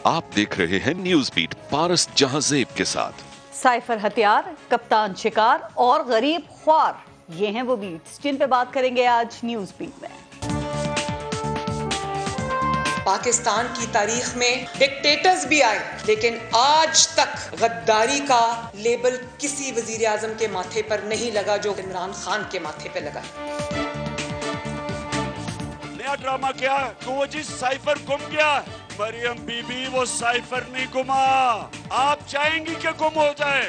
आप देख रहे हैं न्यूज बीट पारस जहांजेब के साथ। साइफर हथियार, कप्तान शिकार और गरीब ख्वार, ये हैं वो बीट्स जिन पे बात करेंगे आज न्यूज बीट में। पाकिस्तान की तारीख में डिक्टेटर्स भी आए, लेकिन आज तक गद्दारी का लेबल किसी वजीर आजम के माथे पर नहीं लगा जो इमरान खान के माथे पर लगा। नया ड्रामा क्या है? तो वो जिस साइफर गुम गया, मरियम बीबी वो साइफर नहीं गुमा। आप चाहेंगी कि गुम हो जाए?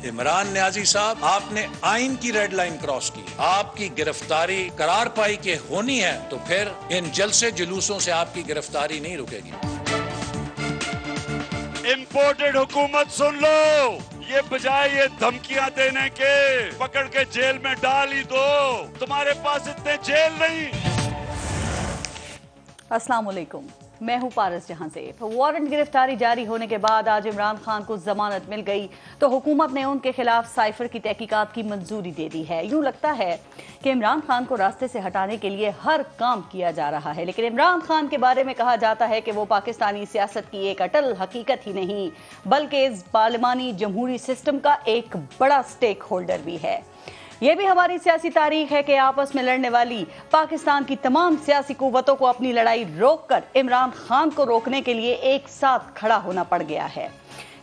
इमरान नियाजी साहब, आपने आइन की रेड लाइन क्रॉस की। आपकी गिरफ्तारी करार पाई के होनी है तो फिर इन जलसे जुलूसों से आपकी गिरफ्तारी नहीं रुकेगी। इंपोर्टेड हुकूमत सुन लो, ये बजाय ये धमकियां देने के पकड़ के जेल में डाल ही दो। तुम्हारे पास इतने जेल नहीं। अस्सलाम वालेकुम, मैं हूं पारस जहांजेब। वारंट गिरफ्तारी जारी होने के बाद आज इमरान खान को जमानत मिल गई तो हुकूमत ने उनके खिलाफ साइफर की तहकीकात की मंजूरी दे दी है। यूं लगता है कि इमरान खान को रास्ते से हटाने के लिए हर काम किया जा रहा है, लेकिन इमरान खान के बारे में कहा जाता है कि वो पाकिस्तानी सियासत की एक अटल हकीकत ही नहीं बल्कि इस पार्लिमानी जमहूरी सिस्टम का एक बड़ा स्टेक होल्डर भी है। ये भी हमारी सियासी तारीख है कि आपस में लड़ने वाली पाकिस्तान की तमाम सियासी कुव्वतों को अपनी लड़ाई रोककर इमरान खान को रोकने के लिए एक साथ खड़ा होना पड़ गया है।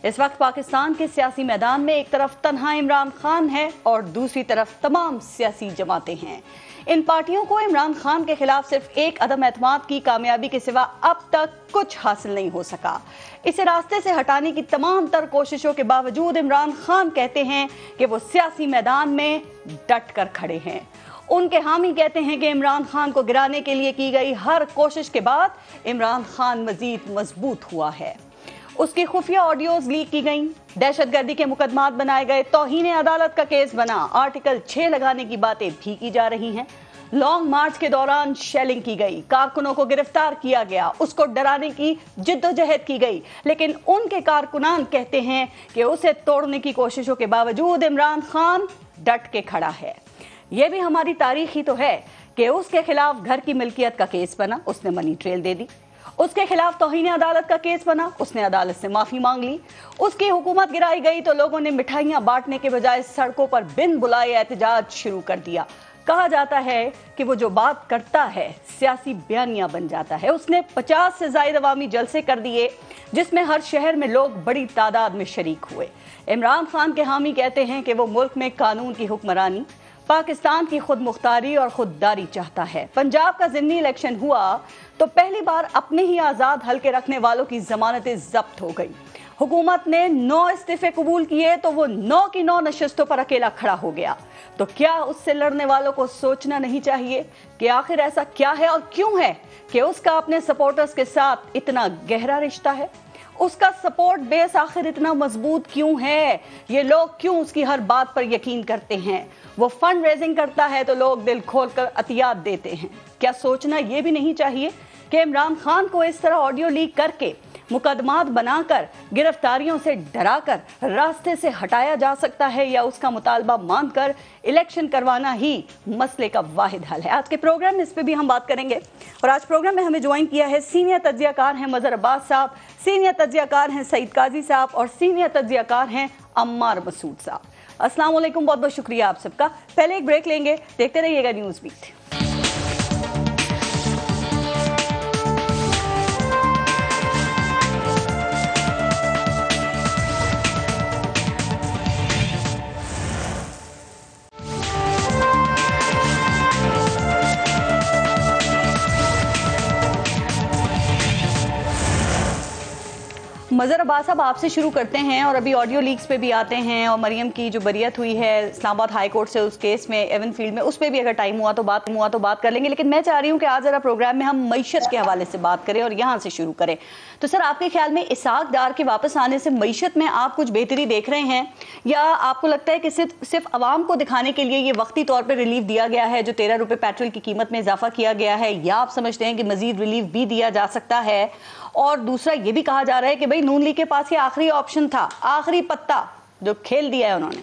इस वक्त पाकिस्तान के सियासी मैदान में एक तरफ तन्हा इमरान खान है और दूसरी तरफ तमाम सियासी जमातें हैं। इन पार्टियों को इमरान खान के खिलाफ सिर्फ एक अदम एतमाद की कामयाबी के सिवा अब तक कुछ हासिल नहीं हो सका। इसे रास्ते से हटाने की तमाम तर कोशिशों के बावजूद इमरान खान कहते हैं कि वो सियासी मैदान में डट कर खड़े हैं। उनके हामी कहते हैं कि इमरान खान को गिराने के लिए की गई हर कोशिश के बाद इमरान खान मजीद मजबूत हुआ है। उसकी खुफिया ऑडियोज लीक की गईं, दहशतगर्दी के मुकदमात बनाए गए, तौहीन अदालत का केस बना, आर्टिकल 6 लगाने की बातें भी की जा रही हैं। लॉन्ग मार्च के दौरान शेलिंग की गई, कारकुनों को गिरफ्तार किया गया, उसको डराने की जिद्दोजहद की गई, लेकिन उनके कारकुनान कहते हैं कि उसे तोड़ने की कोशिशों के बावजूद इमरान खान डट के खड़ा है। यह भी हमारी तारीख ही तो है कि उसके खिलाफ घर की मिल्कियत का केस बना, उसने मनी ट्रेल दे दी। उसके खिलाफ तौहीन अदालत का केस बना, उसने अदालत से माफी मांग ली। उसकी हुकूमत गिराई गई तो लोगों ने मिठाइयां बांटने के बजाय सड़कों पर बिन बुलाए एहतजाज शुरू कर दिया। कहा जाता है कि वो जो बात करता है सियासी बयानिया बन जाता है। उसने 50 से ज्यादा अवामी जलसे कर दिए जिसमें हर शहर में लोग बड़ी तादाद में शरीक हुए। इमरान खान के हामी कहते हैं कि वो मुल्क में कानून की हुक्मरानी, पाकिस्तान की खुद मुख्तारी और खुददारी चाहता है। पंजाब का ज़िमनी इलेक्शन हुआ तो पहली बार अपने ही आज़ाद हल्के रखने वालों की जमानतें जब्त हो गई। हुकूमत ने 9 इस्तीफे कबूल किए तो वो 9 की 9 नशिस्तों पर अकेला खड़ा हो गया। तो क्या उससे लड़ने वालों को सोचना नहीं चाहिए कि आखिर ऐसा क्या है और क्यों है कि उसका अपने सपोर्टर्स के साथ इतना गहरा रिश्ता है? उसका सपोर्ट बेस आखिर इतना मजबूत क्यों है? ये लोग क्यों उसकी हर बात पर यकीन करते हैं? वो फंड रेजिंग करता है तो लोग दिल खोलकर अतियात देते हैं। क्या सोचना ये भी नहीं चाहिए कि इमरान खान को इस तरह ऑडियो लीक करके, मुकदमात बनाकर, गिरफ्तारियों से डराकर रास्ते से हटाया जा सकता है, या उसका मुतालबा मानकर इलेक्शन करवाना ही मसले का वाहिद हल है? आज के प्रोग्राम में इस पे भी हम बात करेंगे और आज प्रोग्राम में हमें ज्वाइन किया है सीनियर तज्जियाकार हैं मजहर अब्बास साहब, सीनियर तज्जियाकार हैं सईद काजी साहब और सीनियर तज्जियाकार हैं अम्मार मसूद साहब। अस्सलाम वालेकुम, बहुत बहुत शुक्रिया आप सबका। पहले एक ब्रेक लेंगे, देखते रहिएगा न्यूज़ बीट। मजहर अब्बास साहब, आपसे शुरू करते हैं और अभी ऑडियो लीक्स पे भी आते हैं और मरियम की जो बरियत हुई है इस्लामाबाद हाई कोर्ट से उस केस में एवन फील्ड में, उस पर भी अगर टाइम हुआ तो बात कर लेंगे, लेकिन मैं चाह रही हूँ कि आज ज़रा प्रोग्राम में हम मईशत के हवाले से बात करें और यहाँ से शुरू करें। तो सर, आपके ख्याल में इसहाक डार के वापस आने से मईशत में आप कुछ बेहतरी देख रहे हैं, या आपको लगता है कि सिर्फ आवाम को दिखाने के लिए ये वक्ती तौर पर रिलीफ दिया गया है, जो 13 रुपये पेट्रोल की कीमत में इजाफा किया गया है, या आप समझते हैं कि मजीद रिलीफ भी दिया जा सकता है? और दूसरा ये भी कहा जा रहा है कि भाई नून लीग के पास ये आखिरी ऑप्शन था, आखिरी पत्ता जो खेल दिया है उन्होंने।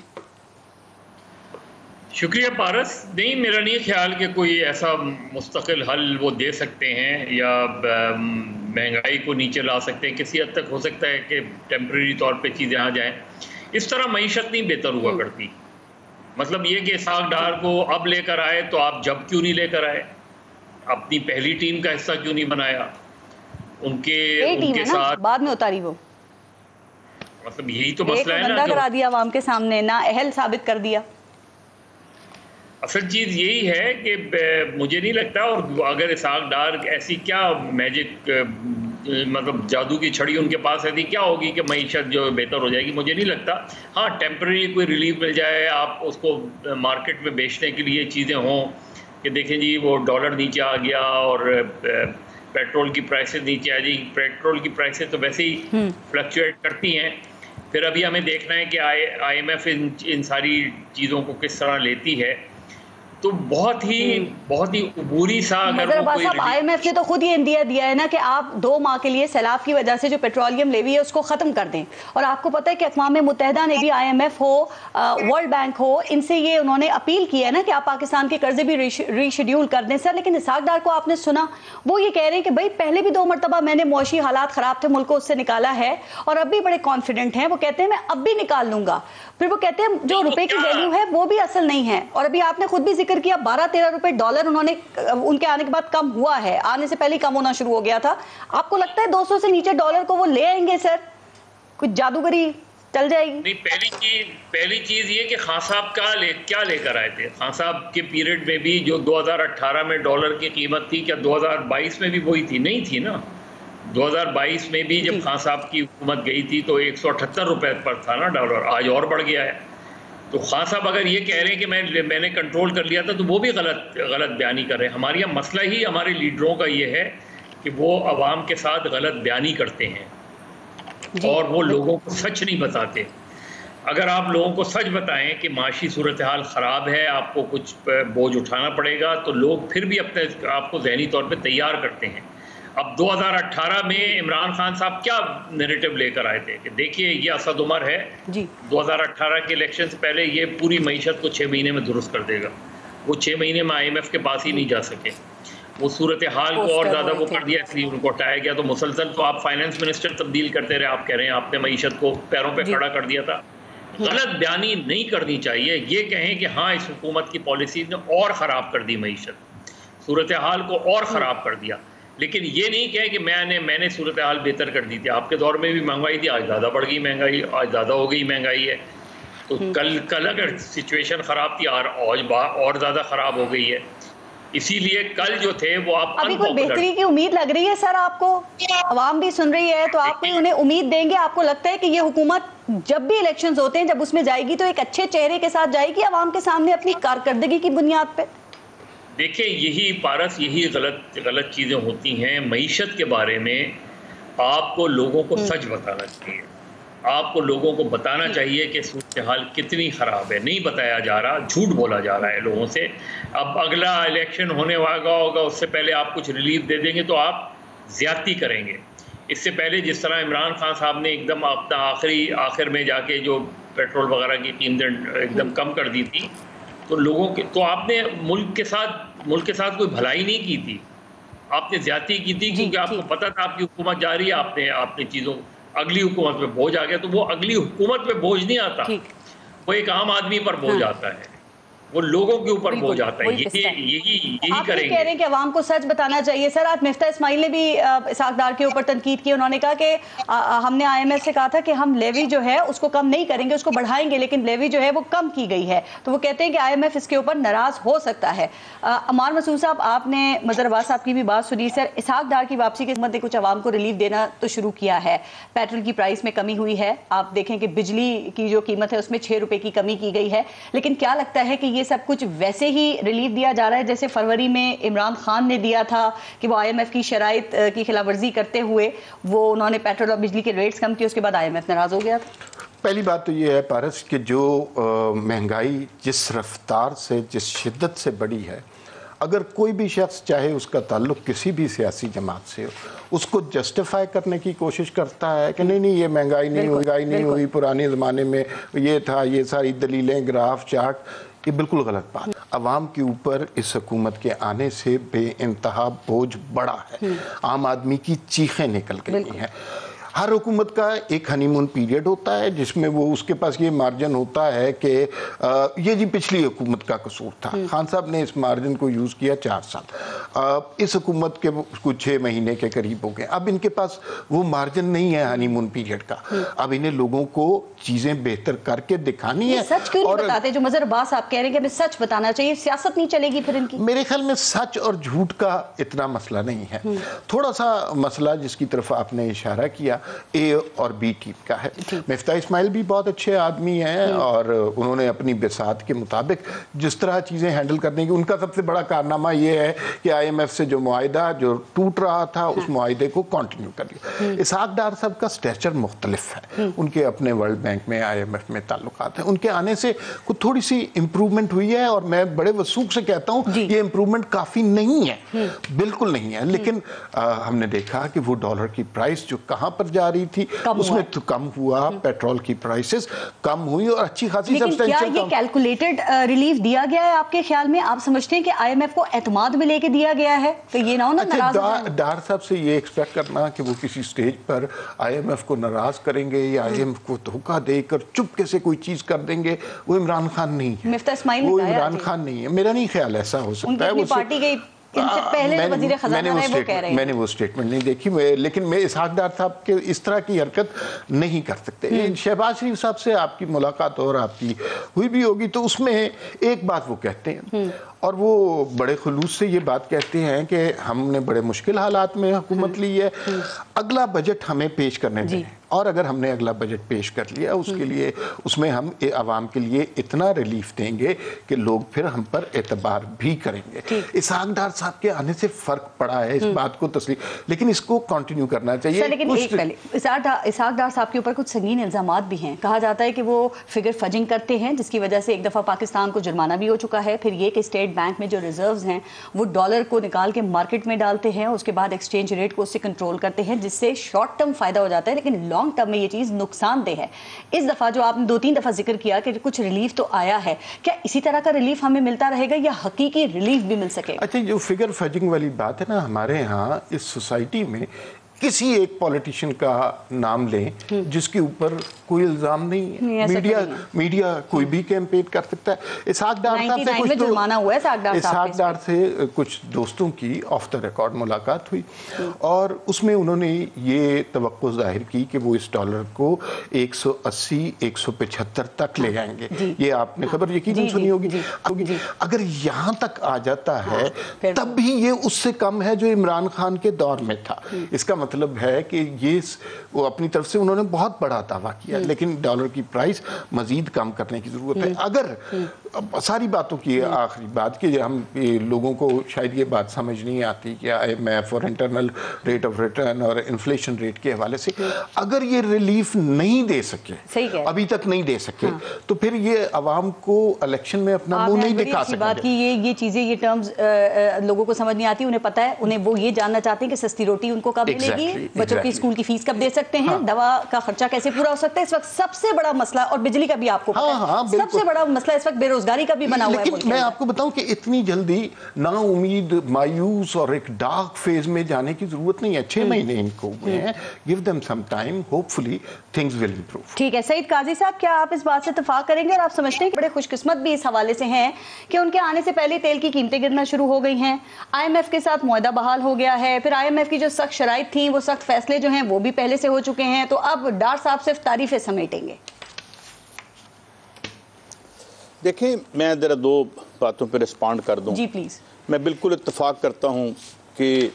शुक्रिया पारस। नहीं, मेरा नहीं ख्याल कि कोई ऐसा मुस्तकिल हल वो दे सकते हैं, या महंगाई को नीचे ला सकते हैं, किसी हद तक हो सकता है कि टेम्परेरी तौर पे चीज़ें आ जाएं। इस तरह मईशत नहीं बेहतर हुआ करती। मतलब ये कि इसहाक डार को अब लेकर आए तो आप जब क्यों नहीं लेकर आए, अपनी पहली टीम का हिस्सा क्यों नहीं बनाया, उनके साथ बाद में उतारी वो, मतलब यही तो मसला है ना, करा दिया आवाम के सामने, ना अहल साबित कर दिया। असल चीज़ यही है कि मुझे नहीं लगता, और अगर इसहाक डार ऐसी क्या मैजिक मतलब जादू की छड़ी उनके पास ऐसी क्या होगी कि मईशत जो बेहतर हो जाएगी, मुझे नहीं लगता। हाँ, टेम्परेरी कोई रिलीफ मिल जाए, आप उसको मार्केट में बेचने के लिए चीज़ें हों कि देखें जी वो डॉलर नीचे आ गया और पेट्रोल की प्राइसेस नीचे आ जाएगी। पेट्रोल की प्राइसेस तो वैसे ही फ्लक्चुएट करती हैं। फिर अभी हमें देखना है कि IMF इन सारी चीज़ों को किस तरह लेती है। तो बहुत ही अबूरी सा, अगर वो कोई IMF ने तो खुद ये इंदिया दिया है ना कि आप 2 माह के लिए सैलाब की वजह से जो पेट्रोलियम लेवी है उसको ख़त्म कर दें। और आपको पता है कि अक़वाम मुत्तहिदा ने भी IMF हो, वर्ल्ड बैंक हो, इनसे ये उन्होंने अपील की है ना कि आप पाकिस्तान के कर्जे भी रीशेड्यूल कर दें। सर, लेकिन इसहाक डार को आपने सुना, वो ये कह रहे हैं कि भाई पहले भी 2 मरतबा मैंने मुआशी हालात ख़राब थे, मुल्क को उससे निकाला है और अब भी बड़े कॉन्फिडेंट हैं। वो कहते हैं मैं अब भी निकाल लूंगा। फिर वो कहते हैं जो रुपए की वैल्यू है वो भी असल नहीं है। और अभी आपने खुद भी जिक्र किया 12-13 रुपए डॉलर उन्होंने उनके आने के बाद कम हुआ है, आने से पहले कम होना शुरू हो गया था। आपको लगता है 200 से नीचे डॉलर को वो ले आएंगे सर? कुछ जादूगरी चल जाएगी? नहीं, पहली चीज ये कि खान साहब क्या लेकर आए थे। खान साहब के पीरियड में भी जो 2018 में डॉलर की कीमत थी, क्या 2022 में भी वही थी? नहीं थी ना। 2022 में भी जब खान साहब की हुकूमत गई थी तो 178 रुपए पर था ना डॉलर, आज और बढ़ गया है। तो खान साहब अगर ये कह रहे हैं कि मैंने कंट्रोल कर लिया था, तो वो भी गलत बयानी कर रहे हैं। हमारे यहाँ मसला ही हमारे लीडरों का ये है कि वो अवाम के साथ गलत बयानी करते हैं और वो लोगों को सच नहीं बताते। अगर आप लोगों को सच बताएं कि माशी सूरत हाल ख़राब है, आपको कुछ बोझ उठाना पड़ेगा, तो लोग फिर भी अपने आपको ज़हनी तौर पे तैयार करते हैं। अब 2018 में इमरान खान साहब क्या नैरेटिव लेकर आए थे कि देखिए ये असद उमर है जी, 2018 के इलेक्शन से पहले ये पूरी मईशत को 6 महीने में दुरुस्त कर देगा। वो 6 महीने में IMF के पास ही नहीं जा सके। वो सूरत हाल को और ज़्यादा वो कर दिया, इसलिए उनको हटाया गया। तो मुसलसल तो आप फाइनेंस मिनिस्टर तब्दील करते रहे। आप कह रहे हैं आपने मईशत को पैरों पे खड़ा कर दिया था। गलत बयानी नहीं करनी चाहिए। ये कहें कि हाँ इस हुकूमत की पॉलिसी ने और ख़राब कर दी मईशत, सूरत हाल को और ख़राब कर दिया, लेकिन ये नहीं कहे कि मैंने सूरत हाल बेहतर कर दी थी। आपके दौर में भी महंगाई थी, आज ज़्यादा बढ़ गई महंगाई, आज ज़्यादा हो गई महंगाई है। तो कल अगर सिचुएशन ख़राब थी और ज़्यादा ख़राब हो गई है। इसीलिए कल जो थे वो आप अभी कोई बेहतरी की उम्मीद लग रही है सर आपको? आवाम भी सुन रही है, तो आप कोई उन्हें उम्मीद देंगे? आपको लगता है कि ये हुकूमत जब भी इलेक्शंस होते हैं, जब उसमें जाएगी तो एक अच्छे चेहरे के साथ जाएगी आवाम के सामने अपनी कारकर्दगी की बुनियाद पे? देखिए यही गलत चीज़ें होती हैं। मईशत के बारे में आपको लोगों को सच बताना चाहिए। आपको लोगों को बताना चाहिए कि सूरत हाल कितनी ख़राब है। नहीं बताया जा रहा, झूठ बोला जा रहा है लोगों से। अब अगला इलेक्शन होने वाला होगा, उससे पहले आप कुछ रिलीफ दे देंगे तो आप ज़्यादती करेंगे। इससे पहले जिस तरह इमरान खान साहब ने एकदम अपना आखिर में जाके जो पेट्रोल वगैरह की कीमतें एकदम कम कर दी थी, तो लोगों के तो आपने मुल्क के साथ कोई भलाई नहीं की थी, आपने ज्यादती की थी, क्योंकि आपको पता था आपकी हुकूमत जा रही है। आपने चीज़ों अगली हुकूमत पे बोझ आ गया, तो वो अगली हुकूमत पे बोझ नहीं आता, वो एक आम आदमी पर बोझ आता है, वो लोगों के ऊपर बोझ आता है। यही करेंगे। कह रहे हैं कि अवाम को सच बताना चाहिए। सर, आज मिफ्ता इस्माइल ने भी इसहाक डार के ऊपर तनकीद की। उन्होंने कहा कि हमने IMF से कहा था कि हम लेवी जो है उसको कम नहीं करेंगे, उसको बढ़ाएंगे, लेकिन लेवी जो है वो कम की गई है। तो वो कहते हैं कि IMF इसके ऊपर नाराज हो सकता है। अमार मसूद साहब, आपने मज़हर अब्बास साहब की भी बात सुनी। सर, इसहाक डार की वापसी के मद्दे कुछ अवाम को रिलीफ देना तो शुरू किया है। पेट्रोल की प्राइस में कमी हुई है, आप देखें कि बिजली की जो कीमत है उसमें 6 रुपए की कमी की गई है। लेकिन क्या लगता है कि ये सब कुछ वैसे ही रिलीफ दिया जा रहा है जैसे फरवरी में इमरान खान ने दिया था कि वो IMF की शराइत की खिलाफवर्जी करते हुए वो उन्होंने पेट्रोल और बिजली के रेट्स कम किए, उसके बाद IMF नाराज हो गया था? पहली बात तो ये है पारस कि जो महंगाई जिस रफ्तार से, जिस शिद्दत से बढ़ी है, अगर कोई भी शख्स चाहे उसका ताल्लुक किसी भी सियासी जमात से हो, उसको जस्टिफाई करने की कोशिश करता है कि नहीं ये महंगाई नहीं हुई, पुराने ज़माने में ये था, ये सारी दलीलें, ग्राफ, चार्ट, ये बिल्कुल गलत बात है। अवाम के ऊपर इस हुकूमत के आने से बेइंतहा बोझ बढ़ा है, आम आदमी की चीखें निकल गई हैं। हर हुकूमत का एक हनीमून पीरियड होता है जिसमें वो उसके पास ये मार्जिन होता है कि ये जी पिछली हुकूमत का कसूर था, खान साहब ने इस मार्जिन को यूज़ किया 4 साल, इस हुकूमत के कुछ 6 महीने के करीब हो गए। अब इनके पास वो मार्जिन नहीं है हनीमून पीरियड का, अब इन्हें लोगों को चीज़ें बेहतर करके दिखानी है। सच क्यों नहीं बताते? जो मजहर अब्बास आप कह रहे हैं कि हमें सच बताना चाहिए, सियासत नहीं चलेगी फिर इनकी। मेरे ख्याल में सच और झूठ का इतना मसला नहीं है, थोड़ा सा मसला जिसकी तरफ आपने इशारा किया ए और बी टीम का है। मिफ्ता इस्माइल भी बहुत अच्छे आदमी हैं और उन्होंने अपनी बिसात के मुताबिक जिस तरह चीज़ें हैंडल करने की, उनका सबसे बड़ा कारनामा ये है कि IMF से जो मुआहिदा जो टूट रहा था उस मुआहिदे को कंटिन्यू कर लिया। इसहाक डार साहब का स्टेचर मुख्तलिफ है, उनके अपने वर्ल्ड बैंक में IMF में ताल्लुकात हैं, उनके आने से कुछ थोड़ी सी इम्प्रूवमेंट हुई है और मैं बड़े वसूख से कहता हूँ ये इम्प्रूवमेंट काफ़ी नहीं है, बिल्कुल नहीं है, लेकिन हमने देखा कि वो डॉलर की प्राइस जो कहाँ पर जा रही थी उसमें तो कम हुआ, पेट्रोल की प्राइसेस कम हुई और अच्छी खासी सब्सटेंशियल। क्या ये कैलकुलेटेड रिलीफ दिया गया है आपके ख्याल में? आप समझते हैं कि IMF को एतमाद में लेके दिया गया है तो ये ना हो ना नाराज? डार साहब से ये एक्सपेक्ट करना कि वो किसी स्टेज पर IMF को नाराज करेंगे या IMF को धोखा देकर चुपके से कोई चीज कर देंगे, वो इमरान खान नहीं है, मिफ्ता इस्माइल वो इमरान खान नहीं है। मेरा नहीं ख्याल ऐसा हो सकता है। वो पार्टी के पहले वज़ीर ख़ज़ाना है, वो कह रहे हैं। मैंने वो स्टेटमेंट नहीं देखी, लेकिन मैं इसहाक डार साहब के इस तरह की हरकत नहीं कर सकते। शहबाज शरीफ साहब से आपकी मुलाकात और आपकी हुई भी होगी तो उसमें एक बात वो कहते हैं और वो बड़े खुलूस से ये बात कहते हैं कि हमने बड़े मुश्किल हालात में हुकूमत ली है, अगला बजट हमें पेश करने दें, और अगर हमने अगला बजट पेश कर लिया उसके लिए उसमें हम आवाम के लिए इतना रिलीफ देंगे कि लोग फिर हम पर एतबार भी करेंगे। इसहाक डार साहब के आने से फर्क पड़ा है, इस बात को तस्लीम, लेकिन इसको कंटिन्यू करना चाहिए। लेकिन एक पहले इसहाक डार साहब के ऊपर कुछ संगीन इल्जामात भी हैं। कहा जाता है कि वो फिगर फजिंग करते हैं जिसकी वजह से एक दफ़ा पाकिस्तान को जुर्माना भी हो चुका है, फिर ये कि स्टेट बैंक में जो रिजर्व्स हैं वो डॉलर को निकाल के मार्केट में डालते हैं, उसके बाद एक्सचेंज रेट को उससे कंट्रोल करते हैं जिससे शॉर्ट टर्म फायदा हो जाता है, लेकिन लॉन्ग टर्म में ये चीज़ नुकसानदेह है। इस दफ़ा जो आपने 2-3 दफ़ा जिक्र किया कि कुछ रिलीफ तो आया है, क्या इसी तरह का रिलीफ हमें मिलता रहेगा या हकीकी रिलीफ भी मिल सके? अच्छा, जो फिगर फजिंग वाली बात है ना, हमारे यहाँ इस सोसाइटी में किसी एक पॉलिटिशियन का नाम लें जिसके ऊपर कोई इल्जाम नहीं है, मीडिया कोई भी कैंपेन कर सकता है। इसहाक डार साहब से कुछ इसहाक डार से कुछ दोस्तों की ऑफ द रिकॉर्ड मुलाकात हुई और उसमें उन्होंने ये तवक्को जाहिर की कि वो इस डॉलर को 180-175 तक ले जाएंगे। ये आपने खबर यकीनन सुनी होगी। अगर यहाँ तक आ जाता है तब भी ये उससे कम है जो इमरान खान के दौर में था। इसका मतलब है कि ये वो अपनी तरफ से उन्होंने बहुत बड़ा दावा किया, लेकिन डॉलर की प्राइस मजीद कम करने की जरूरत है। अगर सारी बातों की आखिरी बात कि हम लोगों को शायद ये बात समझ नहीं आती कि IMF और इंटरनल रेट ऑफ रिटर्न और इन्फ्लेशन रेट के हवाले से अगर ये रिलीफ नहीं दे सके, अभी तक नहीं दे सके, तो फिर ये आवाम को इलेक्शन में अपना मुंह नहीं दिखा सकेंगे। बात की ये चीजें, ये टर्म्स लोगों को समझ नहीं आती, उन्हें पता है, उन्हें वो ये जानना चाहते हैं कि सस्ती रोटी उनको कब मिलेगी, बच्चों की स्कूल की फीस कब दे सकते हैं, दवा का खर्चा कैसे पूरा हो सकता है। इस वक्त सबसे बड़ा मसला, और बिजली का भी आपको पता है, सबसे बड़ा मसला इस वक्त बेरोजगारी का भी बना हुआ है। लेकिन मैं आपको बताऊं कि इतनी जल्दी ना उम्मीद, मायूस और एक डार्क फेज में जाने की जरूरत नहीं है। 6 महीने इनको हुए हैं, give them some time, hopefully things will improve. ठीक है सईद काजी साहब, क्या आप इस बात से इत्तेफाक करेंगे और आप समझते हैं कि बड़े खुशकिस्मत भी इस हवाले से हैं कि उनके आने से पहले तेल की कीमतें गिरना शुरू हो गई हैं, IMF के साथ मुआहदा बहाल हो गया है, फिर IMF की जो सख्त शराइत थी, वो सख्त फैसले जो हैं वो भी पहले से हो चुके हैं, तो अब डार साहब सिर्फ तारीफें समेटेंगे? देखें, मैं जरा 2 बातों पर रिस्पॉन्ड कर दूं। जी प्लीज़। मैं बिल्कुल इत्तेफाक करता हूं कि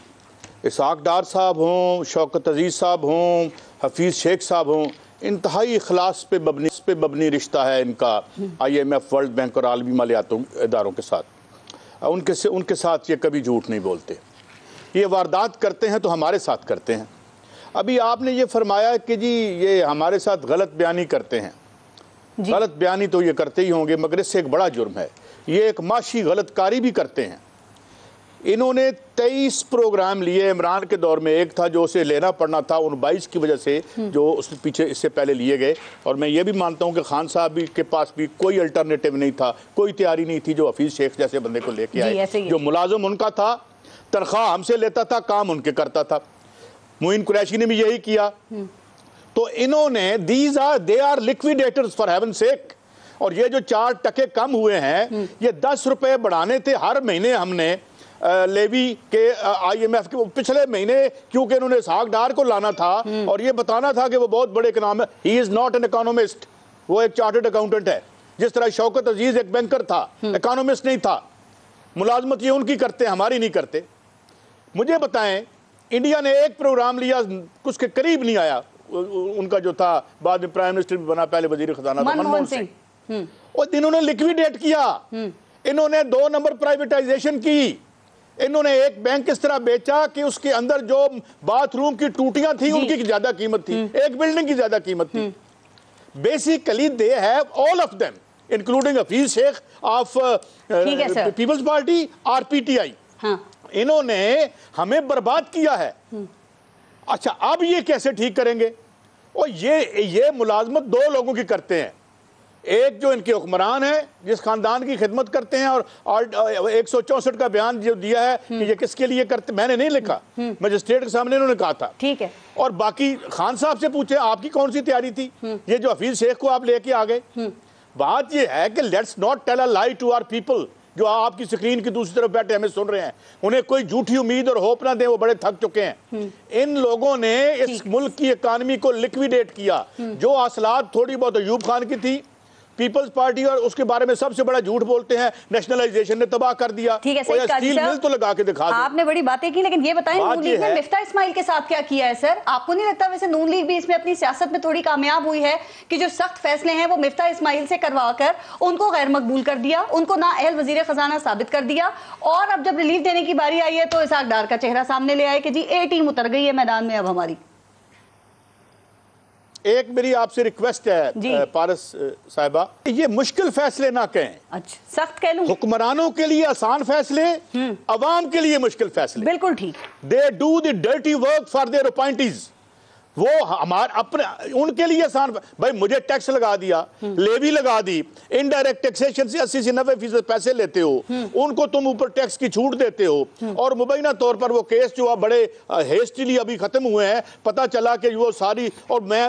इसहाक डार साहब हों, शौकत अजीज़ साहब हों, हफीज़ शेख साहब हों, इंतहाई इखलास पे बबनी रिश्ता है इनका IMF, वर्ल्ड बैंक और आलमी मालियाती इदारों के साथ। उनके साथ ये कभी झूठ नहीं बोलते। ये वारदात करते हैं तो हमारे साथ करते हैं। अभी आपने ये फरमाया कि जी ये हमारे साथ गलत बयानी करते हैं। गलत बयानी तो ये करते ही होंगे, मगर इससे एक बड़ा जुर्म है, ये एक माशी गलतकारी भी करते हैं। इन्होंने 23 प्रोग्राम लिए इमरान के दौर में। एक था जो उसे लेना पड़ना था उन 22 की वजह से जो उसके पीछे इससे पहले लिए गए। और मैं ये भी मानता हूँ कि खान साहब भी के पास भी कोई अल्टरनेटिव नहीं था, कोई तैयारी नहीं थी जो हफीज शेख जैसे बंदे को लेके आए, जो मुलाजिम उनका था, तनख्वाह हमसे लेता था, काम उनके करता था। मोइन कुरैशी ने भी यही किया। तो इन्होंने they are liquidators for heaven sake. और ये जो 4% कम हुए हैं, ये 10 रुपए बढ़ाने थे हर महीने हमने लेवी के IMF के पिछले महीने, क्योंकि इन्होंने इसहाक डार को लाना था और ये बताना था कि वो बहुत बड़े economist, he is not an economist, वो एक चार्टर्ड अकाउंटेंट है। जिस तरह शौकत अजीज एक बैंकर था, इकोनॉमिस्ट नहीं था। मुलाजमत ये उनकी करते हैं, हमारी नहीं करते। मुझे बताएं, इंडिया ने एक प्रोग्राम लिया, कुछ के करीब नहीं आया। उनका जो था, बाद में प्राइम मिनिस्टर भी बना, पहले वजीर खजाना था मनमोहन सिंह। और इन्होंने लिक्विडेट किया, इन्होंने 2 नंबर प्राइवेटाइजेशन की, इन्होंने एक बैंक इस तरह बेचा कि उसके अंदर जो बाथरूम की टूटियां थी उनकी ज्यादा कीमत थी, एक बिल्डिंग की ज्यादा कीमत थी। Basically they have all of them including Hafeez Sheikh of Peoples Party और PTI। इन्होंने हमें बर्बाद किया है। अच्छा, अब ये कैसे ठीक करेंगे? और ये मुलाजमत 2 लोगों की करते हैं। एक जो इनके हुक्मरान है, जिस खानदान की खिदमत करते हैं, और 164 का बयान जो दिया है कि ये किसके लिए करते, मैंने नहीं लिखा, मजिस्ट्रेट के सामने इन्होंने कहा था। ठीक है। और बाकी खान साहब से पूछे आपकी कौन सी तैयारी थी, ये जो हफीज शेख को आप लेके आ गए। बात ये है कि let's not tell a lie to our people, जो आपकी स्क्रीन की दूसरी तरफ बैठे हमें सुन रहे हैं, उन्हें कोई झूठी उम्मीद और होप ना दें, वो बड़े थक चुके हैं। इन लोगों ने इस मुल्क की इकानमी को लिक्विडेट किया। जो असलात थोड़ी बहुत अयूब खान की थी, पीपल्स पार्टी और उसके बारे में सबसे बड़ा झूठ बोलते हैं, नेशनलाइजेशन ने तबाह कर दिया। ठीक है, स्टील मिल तो लगा के दिखा दो। आपने बड़ी बातें की, लेकिन ये बताएं नून लीग ने मिफ्ता इस्माइल के साथ क्या किया है सर? आपको नहीं लगता वैसे नून लीग भी इसमें अपनी सियासत में थोड़ी कामयाब हुई है कि जो सख्त फैसले हैं वो मिफ्ता इस्माइल से करवा कर उनको गैर मकबूल कर दिया, उनको नाअहल वजीर खजाना साबित कर दिया, और अब जब रिलीफ देने की बारी आई है तो इसहाक डार का चेहरा सामने ले आए कि जी A टीम उतर गई है मैदान में अब हमारी। एक मेरी आपसे रिक्वेस्ट है पारस साहिबा, ये मुश्किल फैसले ना कहें। अच्छा, सख्त कह लूं? हुक्मरानों के लिए आसान फैसले, अवाम के लिए मुश्किल फैसले। बिल्कुल ठीक। They do the dirty work for their appointees. वो हमारे अपने उनके लिए आसान। भाई मुझे टैक्स लगा दिया, लेवी लगा दी, इनडायरेक्ट टैक्सेशन से 80 से 90% पैसे लेते हो, उनको तुम ऊपर टैक्स की छूट देते हो। और मुबैना तौर पर वो केस जो आप बड़े हेस्टिली अभी खत्म हुए हैं, पता चला कि वो सारी, और मैं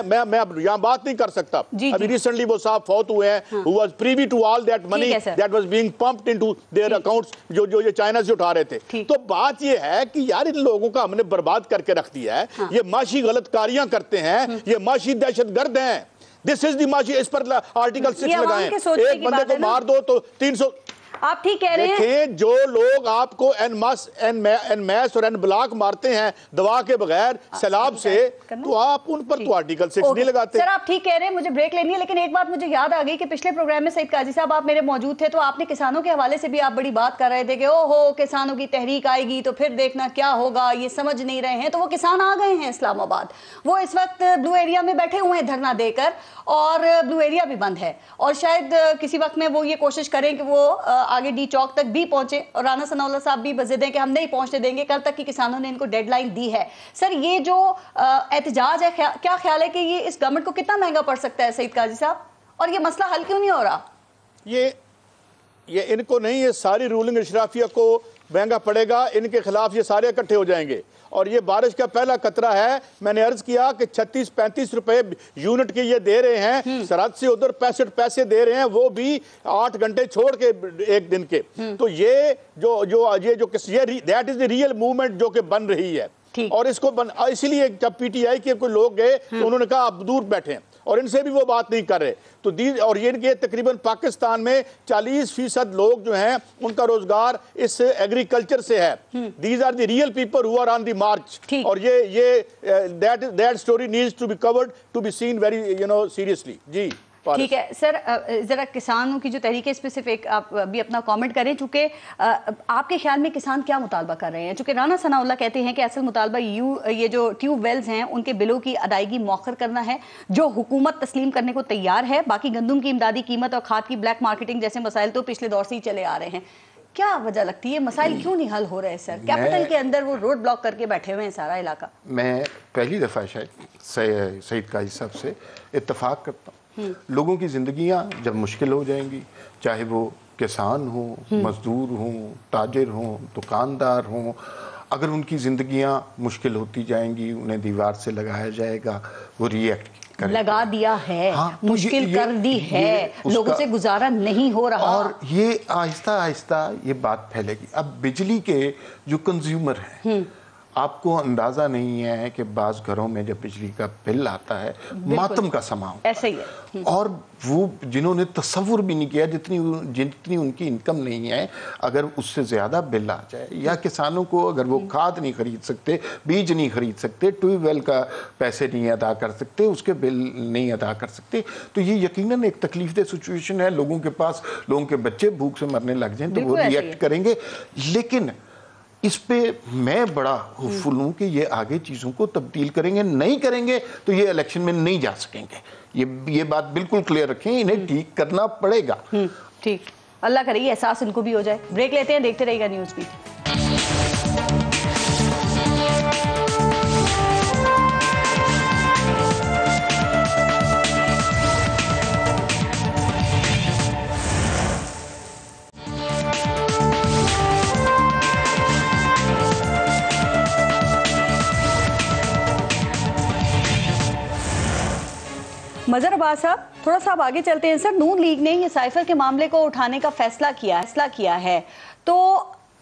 यहाँ बात नहीं कर सकता, अभी रिसेंटली वो साहब फौत हुए हैं, who was privy to all that money that was being pumped into their accounts, जो ये चाइना से उठा रहे थे। तो बात ये है कि यार इन लोगों का हमने बर्बाद करके रख दिया है। ये माशी गलतकारी करते हैं, ये माशी दहशतगर्द हैं। दिस इज द माशी। इस पर आर्टिकल 6 लगाएं, एक बंदे को मार दो तो 300। आप ठीक कह रहे हैं। जो लोग आपको एन मैस और एन ब्लॉक मारते हैं दवा के बगैर सैलाब से, तो आप उन पर तो आर्टिकल 6 नहीं लगाते। सर आप ठीक कह रहे हैं, मुझे ब्रेक लेनी है, लेकिन एक बात मुझे याद आ गई कि पिछले प्रोग्राम में सईद काजी साहब आप मेरे मौजूद थे, तो आपने किसानों के हवाले से भी आप बड़ी बात कर रहे थे कि ओहो किसानों की तहरीक आएगी तो फिर देखना क्या होगा, ये समझ नहीं रहे हैं। तो वो किसान आ गए हैं इस्लामाबाद, वो इस वक्त ब्लू एरिया में बैठे हुए हैं धरना देकर, और ब्लू एरिया भी बंद है, और शायद किसी वक्त में वो ये कोशिश करें कि वो आगे डी चौक तक भी पहुंचे, और राना सनाउल्लाह साहब भी बज़िद हैं कि हम नहीं पहुंचने देंगे, कल तक की किसानों ने इनको डेडलाइन दी है। सर ये जो एहतजाज है, क्या ख्याल है कि ये इस गवर्नमेंट को कितना महंगा पड़ सकता है सईद काजी साहब, और ये मसला हल क्यों नहीं हो रहा? ये इनको नहीं, ये सारी रूलिंग अशराफिया को महंगा पड़ेगा, इनके खिलाफ ये सारे इकट्ठे हो जाएंगे। और ये बारिश का पहला खतरा है। मैंने अर्ज किया कि 36-35 रुपए यूनिट के ये दे रहे हैं, सरहद से उधर 65 पैसे दे रहे हैं, वो भी 8 घंटे छोड़ के एक दिन के। तो ये that is the real movement जो कि बन रही है। और इसको इसीलिए जब PTI के कोई लोग गए तो उन्होंने कहा आप दूर बैठे, और इनसे भी वो बात नहीं कर रहे। तो और ये तकरीबन पाकिस्तान में 40% लोग जो हैं उनका रोजगार इस एग्रीकल्चर से है। These are the real people who are on the march. और ये that story needs to be covered, to be seen very seriously. जी ठीक है सर, जरा किसानों की जो तहरीक स्पेसिफिक आप भी अपना कमेंट करें, चूंकि आपके ख्याल में किसान क्या मुतालबा कर रहे हैं? चूंकि राना सनाउल्लाह कहते हैं कि असल मुतालबा ये जो ट्यूब वेल्स हैं उनके बिलों की अदायगी मौखर करना है, जो हुकूमत तस्लीम करने को तैयार है। बाकी गंदम की इमदादी कीमत और खाद की ब्लैक मार्केटिंग जैसे मसाइल तो पिछले दौर से ही चले आ रहे हैं। क्या वजह लगती है, मसाइल क्यों नहीं हल हो रहे सर? कैपिटल के अंदर वो रोड ब्लॉक करके बैठे हुए हैं सारा इलाका। मैं पहली दफ़ा शायद सईद काजी साहब से इत्तेफाक करता हूँ। लोगों की ज़िंदगियाँ जब मुश्किल हो जाएंगी, चाहे वो किसान हो, मजदूर हों, ताजिर हों, दुकानदार हों, अगर उनकी ज़िंदगियाँ मुश्किल होती जाएंगी, उन्हें दीवार से लगाया जाएगा, वो रिएक्ट लगा दिया है। हाँ, मुश्किल कर दी है, लोगों से गुजारा नहीं हो रहा, और ये आहिस्ता आहिस्ता ये बात फैलेगी। अब बिजली के जो कंज्यूमर हैं, आपको अंदाजा नहीं है कि बाज़ घरों में जब बिजली का बिल आता है मातम का समा होता है। ऐसे ही है। और वो जिन्होंने तसव्वुर भी नहीं किया, जितनी उनकी इनकम नहीं है, अगर उससे ज़्यादा बिल आ जाए, या किसानों को अगर वो खाद नहीं खरीद सकते, बीज नहीं खरीद सकते, ट्यूबवेल का पैसे नहीं अदा कर सकते, उसके बिल नहीं अदा कर सकते, तो ये यकीनन एक तकलीफदेह सिचुएशन है। लोगों के पास, लोगों के बच्चे भूख से मरने लग जाएं तो वो रिएक्ट करेंगे। लेकिन इस पे मैं बड़ा होपफुल हूँ कि ये आगे चीज़ों को तब्दील करेंगे। नहीं करेंगे तो ये इलेक्शन में नहीं जा सकेंगे। ये बात बिल्कुल क्लियर रखें, इन्हें ठीक करना पड़ेगा। ठीक, अल्लाह करे ये एहसास इनको भी हो जाए। ब्रेक लेते हैं, देखते रहेगा न्यूज़ बीट। मजहर अब्बास साहब, थोड़ा सा आप आगे चलते हैं। सर, नून लीग ने ये साइफर के मामले को उठाने का फैसला किया है, तो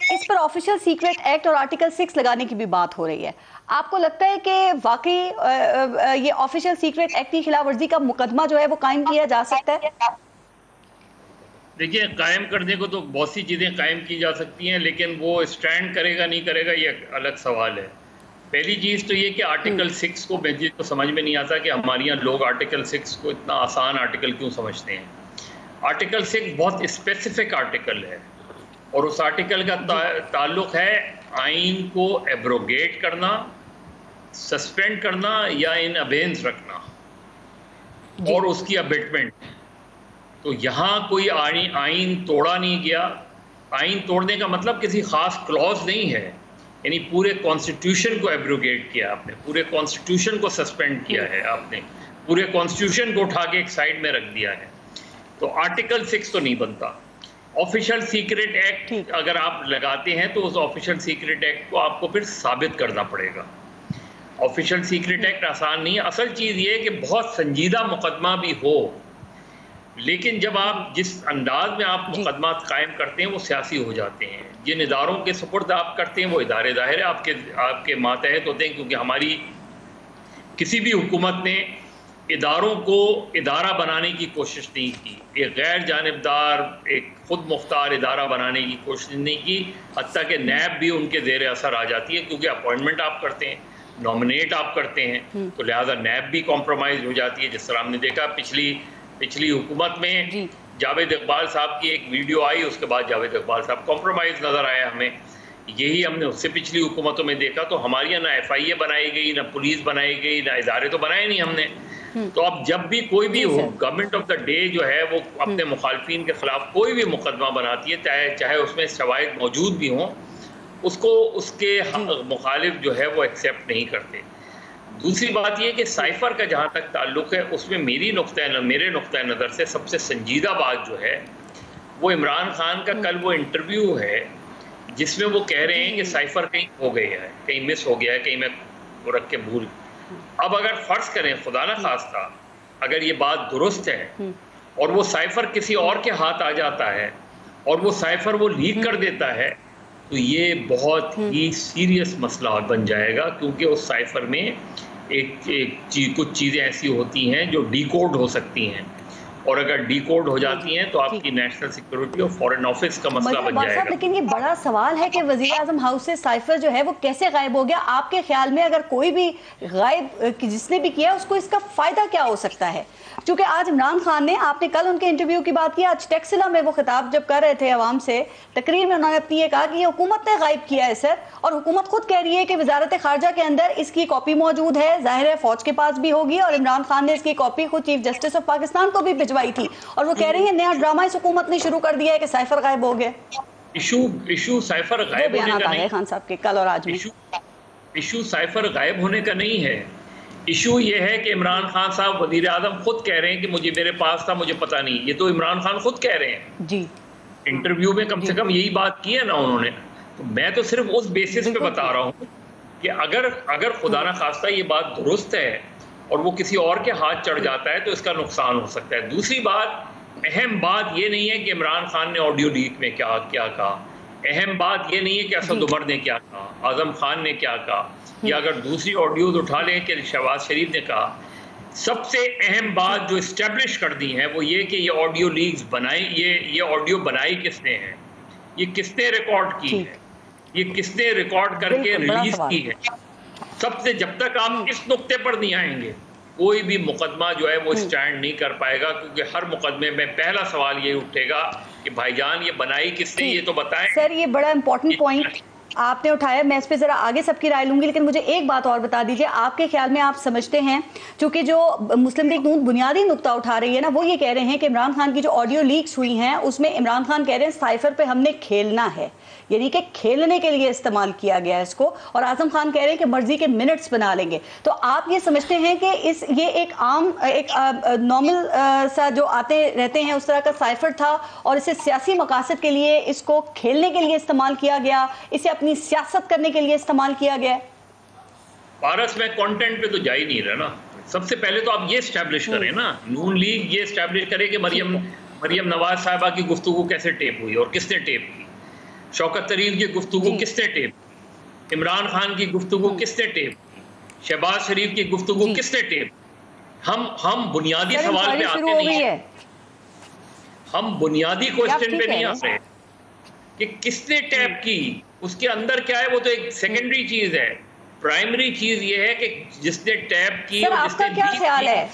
इस पर ऑफिशियल सीक्रेट एक्ट और आर्टिकल 6 लगाने की भी बात हो रही है। आपको लगता है कि वाकई ये ऑफिशियल सीक्रेट एक्ट की खिलाफ वर्जी का मुकदमा जो है वो कायम किया जा सकता है? देखिए, कायम करने को तो बहुत सी चीज़ें कायम की जा सकती हैं, लेकिन वो स्टैंड करेगा नहीं करेगा ये अलग सवाल है। पहली चीज़ तो ये कि आर्टिकल 6 को मुझे तो समझ में नहीं आता कि हमारे यहाँ लोग आर्टिकल 6 को इतना आसान आर्टिकल क्यों समझते हैं। आर्टिकल 6 बहुत स्पेसिफिक आर्टिकल है और उस आर्टिकल का ताल्लुक है आइन को एब्रोगेट करना, सस्पेंड करना या इन अबेंस रखना और उसकी अबेटमेंट। तो यहाँ कोई आइन तोड़ा नहीं गया। आइन तोड़ने का मतलब किसी खास क्लॉज नहीं है, यानी पूरे कॉन्स्टिट्यूशन को एब्रोगेट किया आपने, पूरे कॉन्स्टिट्यूशन को सस्पेंड किया है आपने, पूरे कॉन्स्टिट्यूशन को उठा के एक साइड में रख दिया है। तो आर्टिकल 6 तो नहीं बनता। ऑफिशियल सीक्रेट एक्ट अगर आप लगाते हैं तो उस ऑफिशियल सीक्रेट एक्ट को आपको फिर साबित करना पड़ेगा। ऑफिशियल सीक्रेट एक्ट आसान नहीं है। असल चीज़ ये है कि बहुत संजीदा मुकदमा भी हो, लेकिन जब आप जिस अंदाज में आप मुकदमा कायम करते हैं वो सियासी हो जाते हैं। जिन इदारों के सुपुर्द आप करते हैं वो इदारे ज़ाहिर है आपके मातहत होते हैं, क्योंकि हमारी किसी भी हुकूमत ने इदारों को इदारा बनाने की कोशिश नहीं की, एक गैर जानिबदार, एक खुद मुख्तार इदारा बनाने की कोशिश नहीं की। हत्ता कि नैब भी उनके ज़ेर असर आ जाती है, क्योंकि अपॉइंटमेंट आप करते हैं, नॉमिनेट आप करते हैं, तो लिहाजा नैब भी कॉम्प्रोमाइज़ हो जाती है। जिस तरह हमने देखा पिछली हुकूमत में जावेद इकबाल साहब की एक वीडियो आई, उसके बाद जावेद इकबाल साहब कॉम्प्रोमाइज़ नज़र आया हमें। यही हमने उससे पिछली हुकूमतों में देखा। तो हमारे यहाँ ना FIA बनाई गई, ना पुलिस बनाई गई, ना इदारे तो बनाए नहीं हमने। तो अब जब भी कोई भी गवर्नमेंट ऑफ द डे जो है वो अपने मुखालफिन के खिलाफ कोई भी मुकदमा बनाती है, चाहे उसमें शवाहिद मौजूद भी हों, उसको उसके मुखालिफ जो है वो एक्सेप्ट नहीं करते। दूसरी बात यह कि साइफर का जहाँ तक ताल्लुक है, उसमें मेरे नुक्ता नज़र से सबसे संजीदा बात जो है वो इमरान खान का कल वो इंटरव्यू है जिसमें वो कह रहे हैं कि साइफर कहीं खो गया है, कहीं मिस हो गया है, कहीं मैं वो रख के भूल। अब अगर फ़र्ज़ करें खुदा न खास्ता अगर ये बात दुरुस्त है और वो साइफर किसी और के हाथ आ जाता है और वो साइफर वो लीक कर देता है, तो ये बहुत ही सीरियस मसला बन जाएगा, क्योंकि उस साइफर में कुछ चीज़ें ऐसी होती हैं जो डीकोड हो सकती हैं, और अगर डीकोड हो जाती हैं तो आपकी नेशनल सिक्योरिटी और फॉरेन ऑफिस का मसला बन जाएगा। लेकिन ये बड़ा सवाल है कि वज़ीर-ए-आज़म हाउस से साइफर जो है वो कैसे गायब हो गया। आपके ख्याल में अगर कोई भी गायब जिसने भी किया उसको इसका फ़ायदा क्या हो सकता है? क्योंकि आज इमरान खान ने, आपने कल उनके इंटरव्यू की बात की, आज टेक्सिला में वो खिताब जब कर रहे थे अवाम से, तकरीर में उन्होंने अपनी ये कहा कि ये हुकूमत ने गायब किया है सर, और हुकूमत खुद कह रही है कि वजारत खारजा के अंदर इसकी कॉपी मौजूद है, जाहिर है फौज के पास भी होगी, और इमरान खान ने इसकी कॉपी खुद चीफ जस्टिस ऑफ पाकिस्तान को भी भिजवाई थी, और वो कह रही है नया ड्रामा इस हुकूमत ने शुरू कर दिया है कि साइफर गायब हो गया। इशू साइफर गायब होने का नहीं, खान साहब के कल और आज में इशू साइफर गायब होने का नहीं है। इशू ये है कि इमरान खान साहब वजीर आजम खुद कह रहे हैं कि मुझे मेरे पास था, मुझे पता नहीं। ये तो इमरान खान खुद कह रहे हैं जी, इंटरव्यू में कम से कम यही बात की है ना उन्होंने। तो मैं तो सिर्फ उस बेसिस पे बता रहा हूँ कि अगर खुदा ना खास्ता ये बात दुरुस्त है और वो किसी और के हाथ चढ़ जाता है तो इसका नुकसान हो सकता है। दूसरी बात, अहम बात ये नहीं है कि इमरान खान ने ऑडियो लीक में क्या कहा, अहम बात ये नहीं है कि असद उमर ने क्या कहा, आजम खान ने क्या कहा, या अगर दूसरी ऑडियोज उठा लें कि शहबाज शरीफ ने कहा। सबसे अहम बात जो इस्टेब्लिश कर दी है वो ये कि ये ऑडियो लीक्स बनाई, ये ऑडियो बनाई किसने है, ये किसने रिकॉर्ड की है, ये किसने रिकॉर्ड करके रिलीज की है। सबसे जब तक आप इस नुक्ते पर नहीं आएंगे कोई भी मुकदमा जो है वो स्टैंड नहीं कर पाएगा, क्योंकि हर मुकदमे में पहला सवाल ये उठेगा कि भाईजान ये बनाई किसने, ये तो बताएं। सर ये बड़ा इंपॉर्टेंट पॉइंट आपने उठाया, मैं इस पे जरा आगे सबकी राय लूंगी, लेकिन मुझे एक बात और बता दीजिए, आपके ख्याल में आप समझते हैं, क्योंकि जो मुस्लिम लीग नून बुनियादी नुक्ता उठा रही है ना, वो ये कह रहे हैं कि इमरान खान की जो ऑडियो लीक्स हुई हैं उसमें इमरान खान कह रहे हैं साइफर पे हमने खेलना है, यानी कि खेलने के लिए इस्तेमाल किया गया है इसको, और आजम खान कह रहे हैं कि मर्जी के मिनट्स बना लेंगे। तो आप ये समझते हैं कि ये एक आम नॉर्मल सा जो आते रहते हैं उस तरह का साइफर था और इसे सियासी मकासद के लिए, इसको खेलने के लिए इस्तेमाल किया गया, इसे अपनी सियासत करने के लिए इस्तेमाल किया गया? पारस में कंटेंट पे तो जा ही नहीं रहा ना। सबसे पहले तो आप ये एस्टैब्लिश करें ना, नून लीग ये एस्टैब्लिश करे कि मरियम नवाज साहिबा की गुफ्तगू कैसे टेप हुई और किसने टेप की, शौकत तरीन की गुफ्तगू किसने टेप, इमरान खान की गुफ्तगू किसने टेप, शहबाज शरीफ की गुफ्तगू किसने टेप। हम बुनियादी सवाल पे आते नहीं है, हम बुनियादी क्वेश्चन पे नहीं आते कि किसने टैप की, उसके अंदर क्या है, वो तो एक सेकेंडरी चीज है। प्राइमरी चीज ये है कि जिसने टैप की और जिसने क्या ख्याल है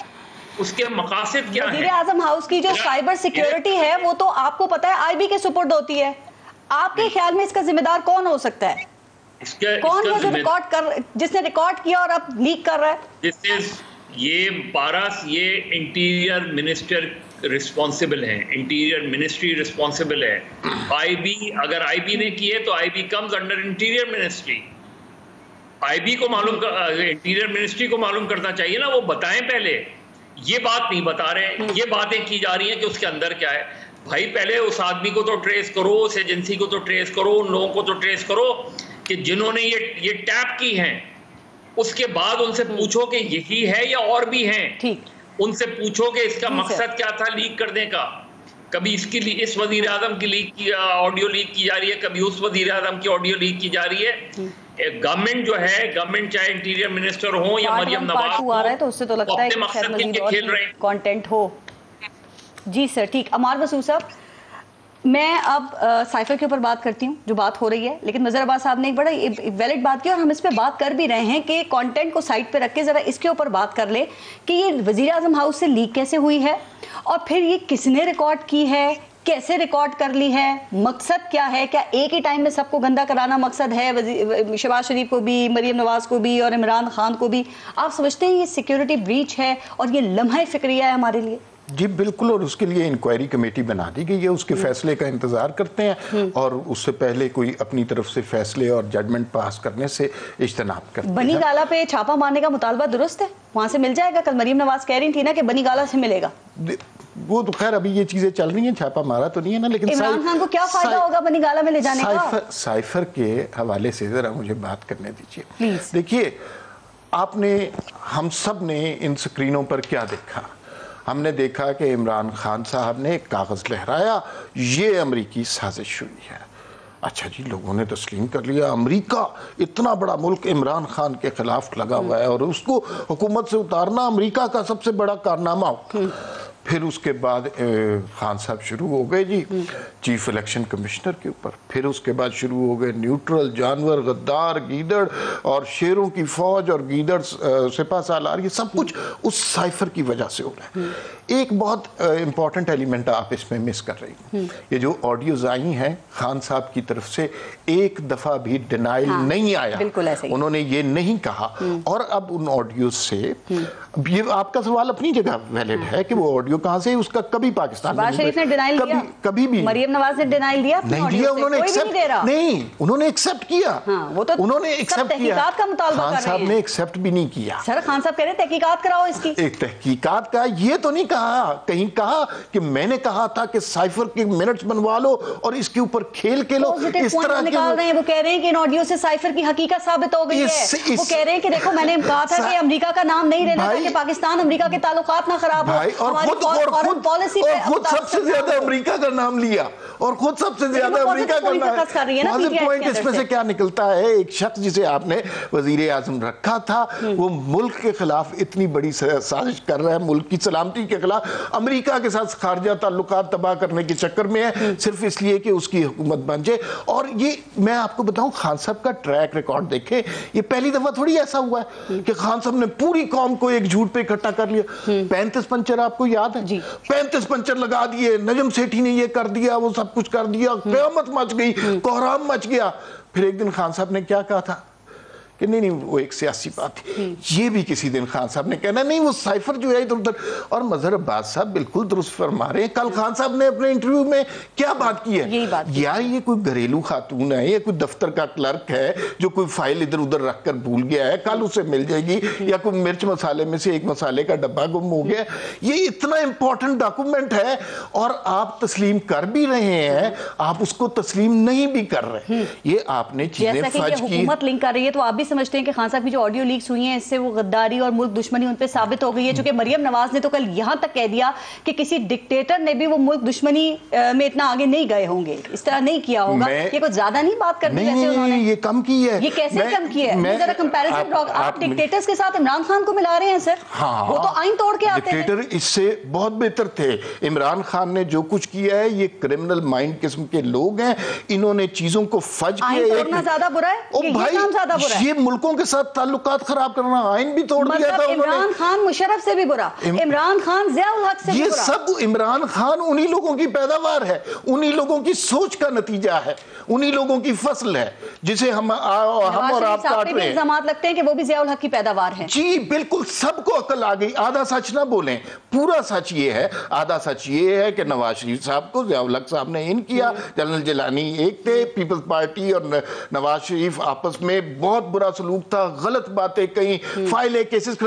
उसके मकासद क्या है। वज़ीर आज़म हाउस की जो साइबर सिक्योरिटी है वो तो आपको पता है आईबी के सुपुर्द होती है, आपके ख्याल में इसका जिम्मेदार कौन हो सकता है? कौन है जो रिकॉर्ड कर, जिसने रिकॉर्ड किया और अब लीक कर रहा है? ये पारस, ये इंटीरियर मिनिस्टर रिस्पॉन्सिबल है, इंटीरियर मिनिस्ट्री रिस्पॉन्सिबल है। आईबी, अगर आईबी ने किए तो IB comes under interior ministry. IB को मालूम, इंटीरियर मिनिस्ट्री को मालूम करना चाहिए ना, वो बताएं पहले। ये बात नहीं बता रहे, ये बातें की जा रही हैं कि उसके अंदर क्या है। भाई पहले उस आदमी को तो ट्रेस करो, उस एजेंसी को तो ट्रेस करो, उन लोगों को तो ट्रेस करो कि जिन्होंने ये टैप की हैं। उसके बाद उनसे पूछो कि यही है या और भी हैं। ठीक, उनसे पूछो कि इसका मकसद क्या था लीक करने का। कभी इस वजीर आजम की लीक की ऑडियो लीक की जा रही है, कभी उस वजीर आजम की ऑडियो लीक की जा रही है। गवर्नमेंट जो है, गवर्नमेंट चाहे इंटीरियर मिनिस्टर हो या मरियम नवाज हो, आ रहा है तो उससे तो लगता है कि मकसद के लिए खेल रहे हैं, कंटेंट हो। जी सर, ठीक। अमार मसूद साहब, मैं अब साइफर के ऊपर बात करती हूँ जो बात हो रही है, लेकिन नज़र अब्बास साहब ने एक बड़ा वैलिड बात की और हम इस पर बात कर भी रहे हैं कि कंटेंट को साइड पे रख के ज़रा इसके ऊपर बात कर ले कि ये वज़ीर आज़म हाउस से लीक कैसे हुई है और फिर ये किसने रिकॉर्ड की है, कैसे रिकॉर्ड कर ली है, मकसद क्या है, क्या एक ही टाइम में सबको गंदा कराना मकसद है, शहबाज शरीफ को भी, मरियम नवाज को भी और इमरान खान को भी? आप समझते हैं ये सिक्योरिटी ब्रीच है और ये लम्हा फिक्रिया है हमारे लिए? जी बिल्कुल, और उसके लिए इंक्वायरी कमेटी बना दी गई है, उसके फैसले का इंतजार करते हैं और उससे पहले कोई अपनी तरफ से फैसले और जजमेंट पास करने से इज्तनाब करते हैं। बनी गाला पे छापा मारने का मुतालबा दुरुस्त है, वहां से मिल जाएगा? कल मरियम नवाज कह रही थी ना कि बनी गाला से मिलेगा। वो तो खैर अभी ये चीजें चल रही हैं, छापा मारा तो नहीं है ना, लेकिन इमरान खान को क्या फायदा होगा बनी गाला में ले जाने का? साइफर के हवाले से जरा मुझे बात करने दीजिए। देखिए, आपने, हम सब ने इन स्क्रीनों पर क्या देखा? हमने देखा कि इमरान खान साहब ने एक कागज़ लहराया, ये अमरीकी साजिश हुई है। अच्छा जी, लोगों ने तस्लीम कर लिया, अमेरिका इतना बड़ा मुल्क इमरान खान के खिलाफ लगा हुआ है और उसको हुकूमत से उतारना अमेरिका का सबसे बड़ा कारनामा हो। फिर उसके बाद खान साहब शुरू हो गए जी चीफ इलेक्शन कमिश्नर के ऊपर, फिर उसके बाद शुरू हो गए न्यूट्रल, जानवर, गद्दार, गीदड़ और शेरों की फौज और गीदड़ सिपा सालार, ये सब कुछ उस साइफर की वजह से हो रहा है। एक बहुत इंपॉर्टेंट एलिमेंट आप इसमें मिस कर रही हैं, ये जो ऑडियोज आई हैं खान साहब की तरफ से एक दफा भी डिनाइल नहीं आया, उन्होंने ये नहीं कहा। और अब उन ऑडियोज से, ये आपका सवाल अपनी जगह वैलिड है कि वो ऑडियो ऑडियो कहां से, उसका कभी पाकिस्तान शहबाज शरीफ ने डिनाइल किया, कभी भी मरियम नवाज ने डिनाइल दिया, नहीं दिया उन्होंने, नहीं उन्होंने एक्सेप्ट किया। वो तो उन्होंने एक्सेप्ट किया, तहकीकात का मुतालबा कर रहे हैं। खान साहब ने एक्सेप्ट भी नहीं किया। सर खान साहब कह रहे हैं तहकीकात कराओ इसकी। एक तहकीकात का ये तो नहीं कहा, कहीं कहा कि मैंने कहा था कि साइफर के मिनट्स बनवा लो और इसके ऊपर खेल के लो, इस तरह निकाल रहे हैं। वो कह रहे हैं कि इन ऑडियो से साइफर की हकीकत साबित हो गई है। वो कह रहे हैं कि देखो मैंने कहा था कि अमेरिका का नाम नहीं लेना था कि पाकिस्तान अमेरिका के ताल्लुकात ना खराब हो, और खुद सबसे ज्यादा अमेरिका का नाम लिया और खुद सबसे ज्यादा अमेरिका का नाम। पॉइंट इसमें से क्या निकलता है, एक शख्स जिसे आपने वजीर आजम रखा था वो मुल्क के खिलाफ इतनी बड़ी साजिश कर रहा है, मुल्क की सलामती के खिलाफ, अमेरिका के साथ खारजा ताल्लुकात तबाह करने के चक्कर में है, सिर्फ इसलिए कि उसकी हुकूमत बन जाए। और ये मैं आपको बताऊं, खान साहब का ट्रैक रिकॉर्ड देखें, ये पहली दफा थोड़ी ऐसा हुआ है कि खान साहब ने पूरी कौम को एक झूठ पे इकट्ठा कर लिया। 35 पंचर आपको याद है, 35 पंचर लगा दिए, नजम सेठी ने ये कर दिया, वो सब कुछ कर दिया, क़यामत मच गई, कोहराम मच गया। फिर एक दिन खान साहब ने क्या कहा था कि नहीं वो एक सियासी बात थी। ये भी किसी दिन खान साहब ने कहना नहीं वो साइफर जो है इधर उधर। और मजहर अब्बास साहब बिल्कुल दुरुस्त फरमा रहे हैं। कल खान साहब ने अपने इंटरव्यू में क्या बात की है, यार ये कोई घरेलू खातून है, ये कोई दफ्तर का क्लर्क है जो कोई फाइल इधर उधर रख कर भूल गया है, कल उसे मिल जाएगी, या कोई मिर्च मसाले में से एक मसाले का डब्बा गुम हो गया। ये इतना इंपॉर्टेंट डॉक्यूमेंट है और आप तस्लीम कर भी रहे हैं, आप उसको तस्लीम नहीं भी कर रहे। ये आपने चीजें फर्ज की, हुकूमत लिंक कर रही है, तो आप भी समझते हैं कि खान साहब की जो ऑडियो लीक्स हुई हैं इससे वो गद्दारी और मुल्क दुश्मनी उन पे साबित हो गई है। चूंकि मरियम नवाज ने तो कल यहां तक कह दिया कि किसी डिक्टेटर ने भी वो मुल्क दुश्मनी में इतना आगे नहीं गए होंगे, इस तरह नहीं किया होगा। ये कुछ ज्यादा नहीं बात कर दी जैसे उन्होंने ये कम की है। ये कैसे कम की है? जरा कंपैरिजन आप डिक्टेटर्स के साथ इमरान खान को मिला रहे हैं सर। वो तो आइन तोड़ के आते हैं। डिक्टेटर इससे बहुत बेहतर थे। इमरान खान ने जो कुछ किया है, ये क्रिमिनल माइंड किस्म के लोग हैं, इन्होंने चीजों को फज किया। तोड़ना ज्यादा बुरा है, ये मुल्कों के साथ ताल्लुकात खराब करना, आइन भी तोड़ दिया था उन्होंने। इमरान खान मुशर्रफ से भी बुरा, इमरान खान ज़ियाउल हक से भी बुरा। ये सब इमरान खान उन्हीं लोगों की पैदावार है, उन्हीं लोगों की सोच का नतीजा है, उन्हीं लोगों की फसल है जिसे हम और आप काट रहे हैं। इल्जामात लगते हैं कि वो भी ज़ियाउल हक की पैदावार है। जी बिल्कुल, सबको अकल आ गई। आधा सच ना बोलें, पूरा सच ये है। आधा सच ये है कि नवाज शरीफ साहब को ज़ियाउल हक साहब ने इन किया, जनरल जिलानी एक थे, पीपल्स पार्टी और नवाज शरीफ आपस में बहुत बुरा सलूक था, गलत बातें कहीं, फाइलें केसेस,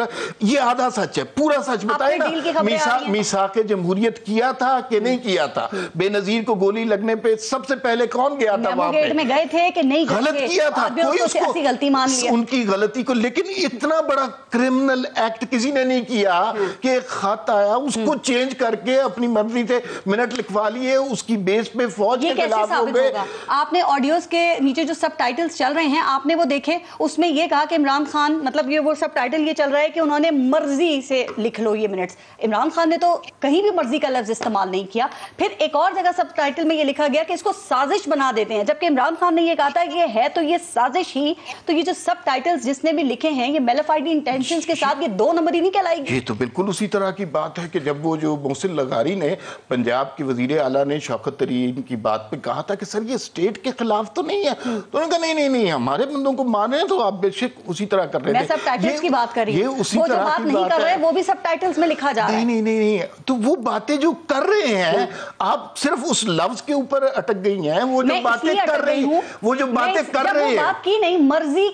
ये आधा सच है। पूरा सच बताए ना, मीसाक जमहूरियत किया था कि नहीं किया था? बेनजीर को गोली लगने पे सबसे पहले कौन गया था वहां पे? में गए थे कि नहीं? गलत किया था, कोई उसको गलती मान लिया, उनकी गलती को। लेकिन इतना बड़ा क्रिमिनल एक्ट किसी ने नहीं किया कि एक खत आया उसको चेंज करके अपनी मर्जी से मिनट लिखवा लिए, उसकी बेस पे फौज के खिलाफ हो गए। आपने ऑडियोज के नीचे जो सबटाइटल्स चल रहे हैं आपने वो देखे, उसमें ये कहा कि इमरान खान, मतलब ये वो सबटाइटल ये चल रहा है कि उन्होंने मर्जी से लिख लो ये मिनट्स। इमरान खान ने तो कहीं भी मर्जी का लफ्ज इस्तेमाल नहीं किया। फिर एक और जगह सबटाइटल में ये लिखा गया कि इसको साजिश बना देते हैं, जबकि इमरान खान ने ये कहा था कि ये है तो ये साजिश ही। तो ये जो सबटाइटल्स जिसने भी लिखे हैं ये मेलाफाइड इंटेंशंस के साथ, ये 2 नंबर ही नहीं कहलाएगी। ये तो बिल्कुल उसी तरह की बात है कि जब वो जो मोहसिन लगारी ने, पंजाब के वजीर आला ने शौकत तरीन की बात पे कहा था कि सर ये स्टेट के खिलाफ तो नहीं है, तो उन्होंने कहा नहीं हमारे बंदों को मारे हैं तो आप बेशक उसी तरह कर रहे हैं। मैं सबटाइटल्स की बात कर रही हूं, उसी वो तरह जो बात नहीं कर रहे वो भी सबटाइटल्स में लिखा जा रहा है। नहीं, तो वो बातें जो कर रहे हैं आप सिर्फ उस लफ्ज के ऊपर अटक गई हैं। वो जो बातें कर रही हूं, वो जो बातें कर रहे हैं, बात की नहीं, मर्जी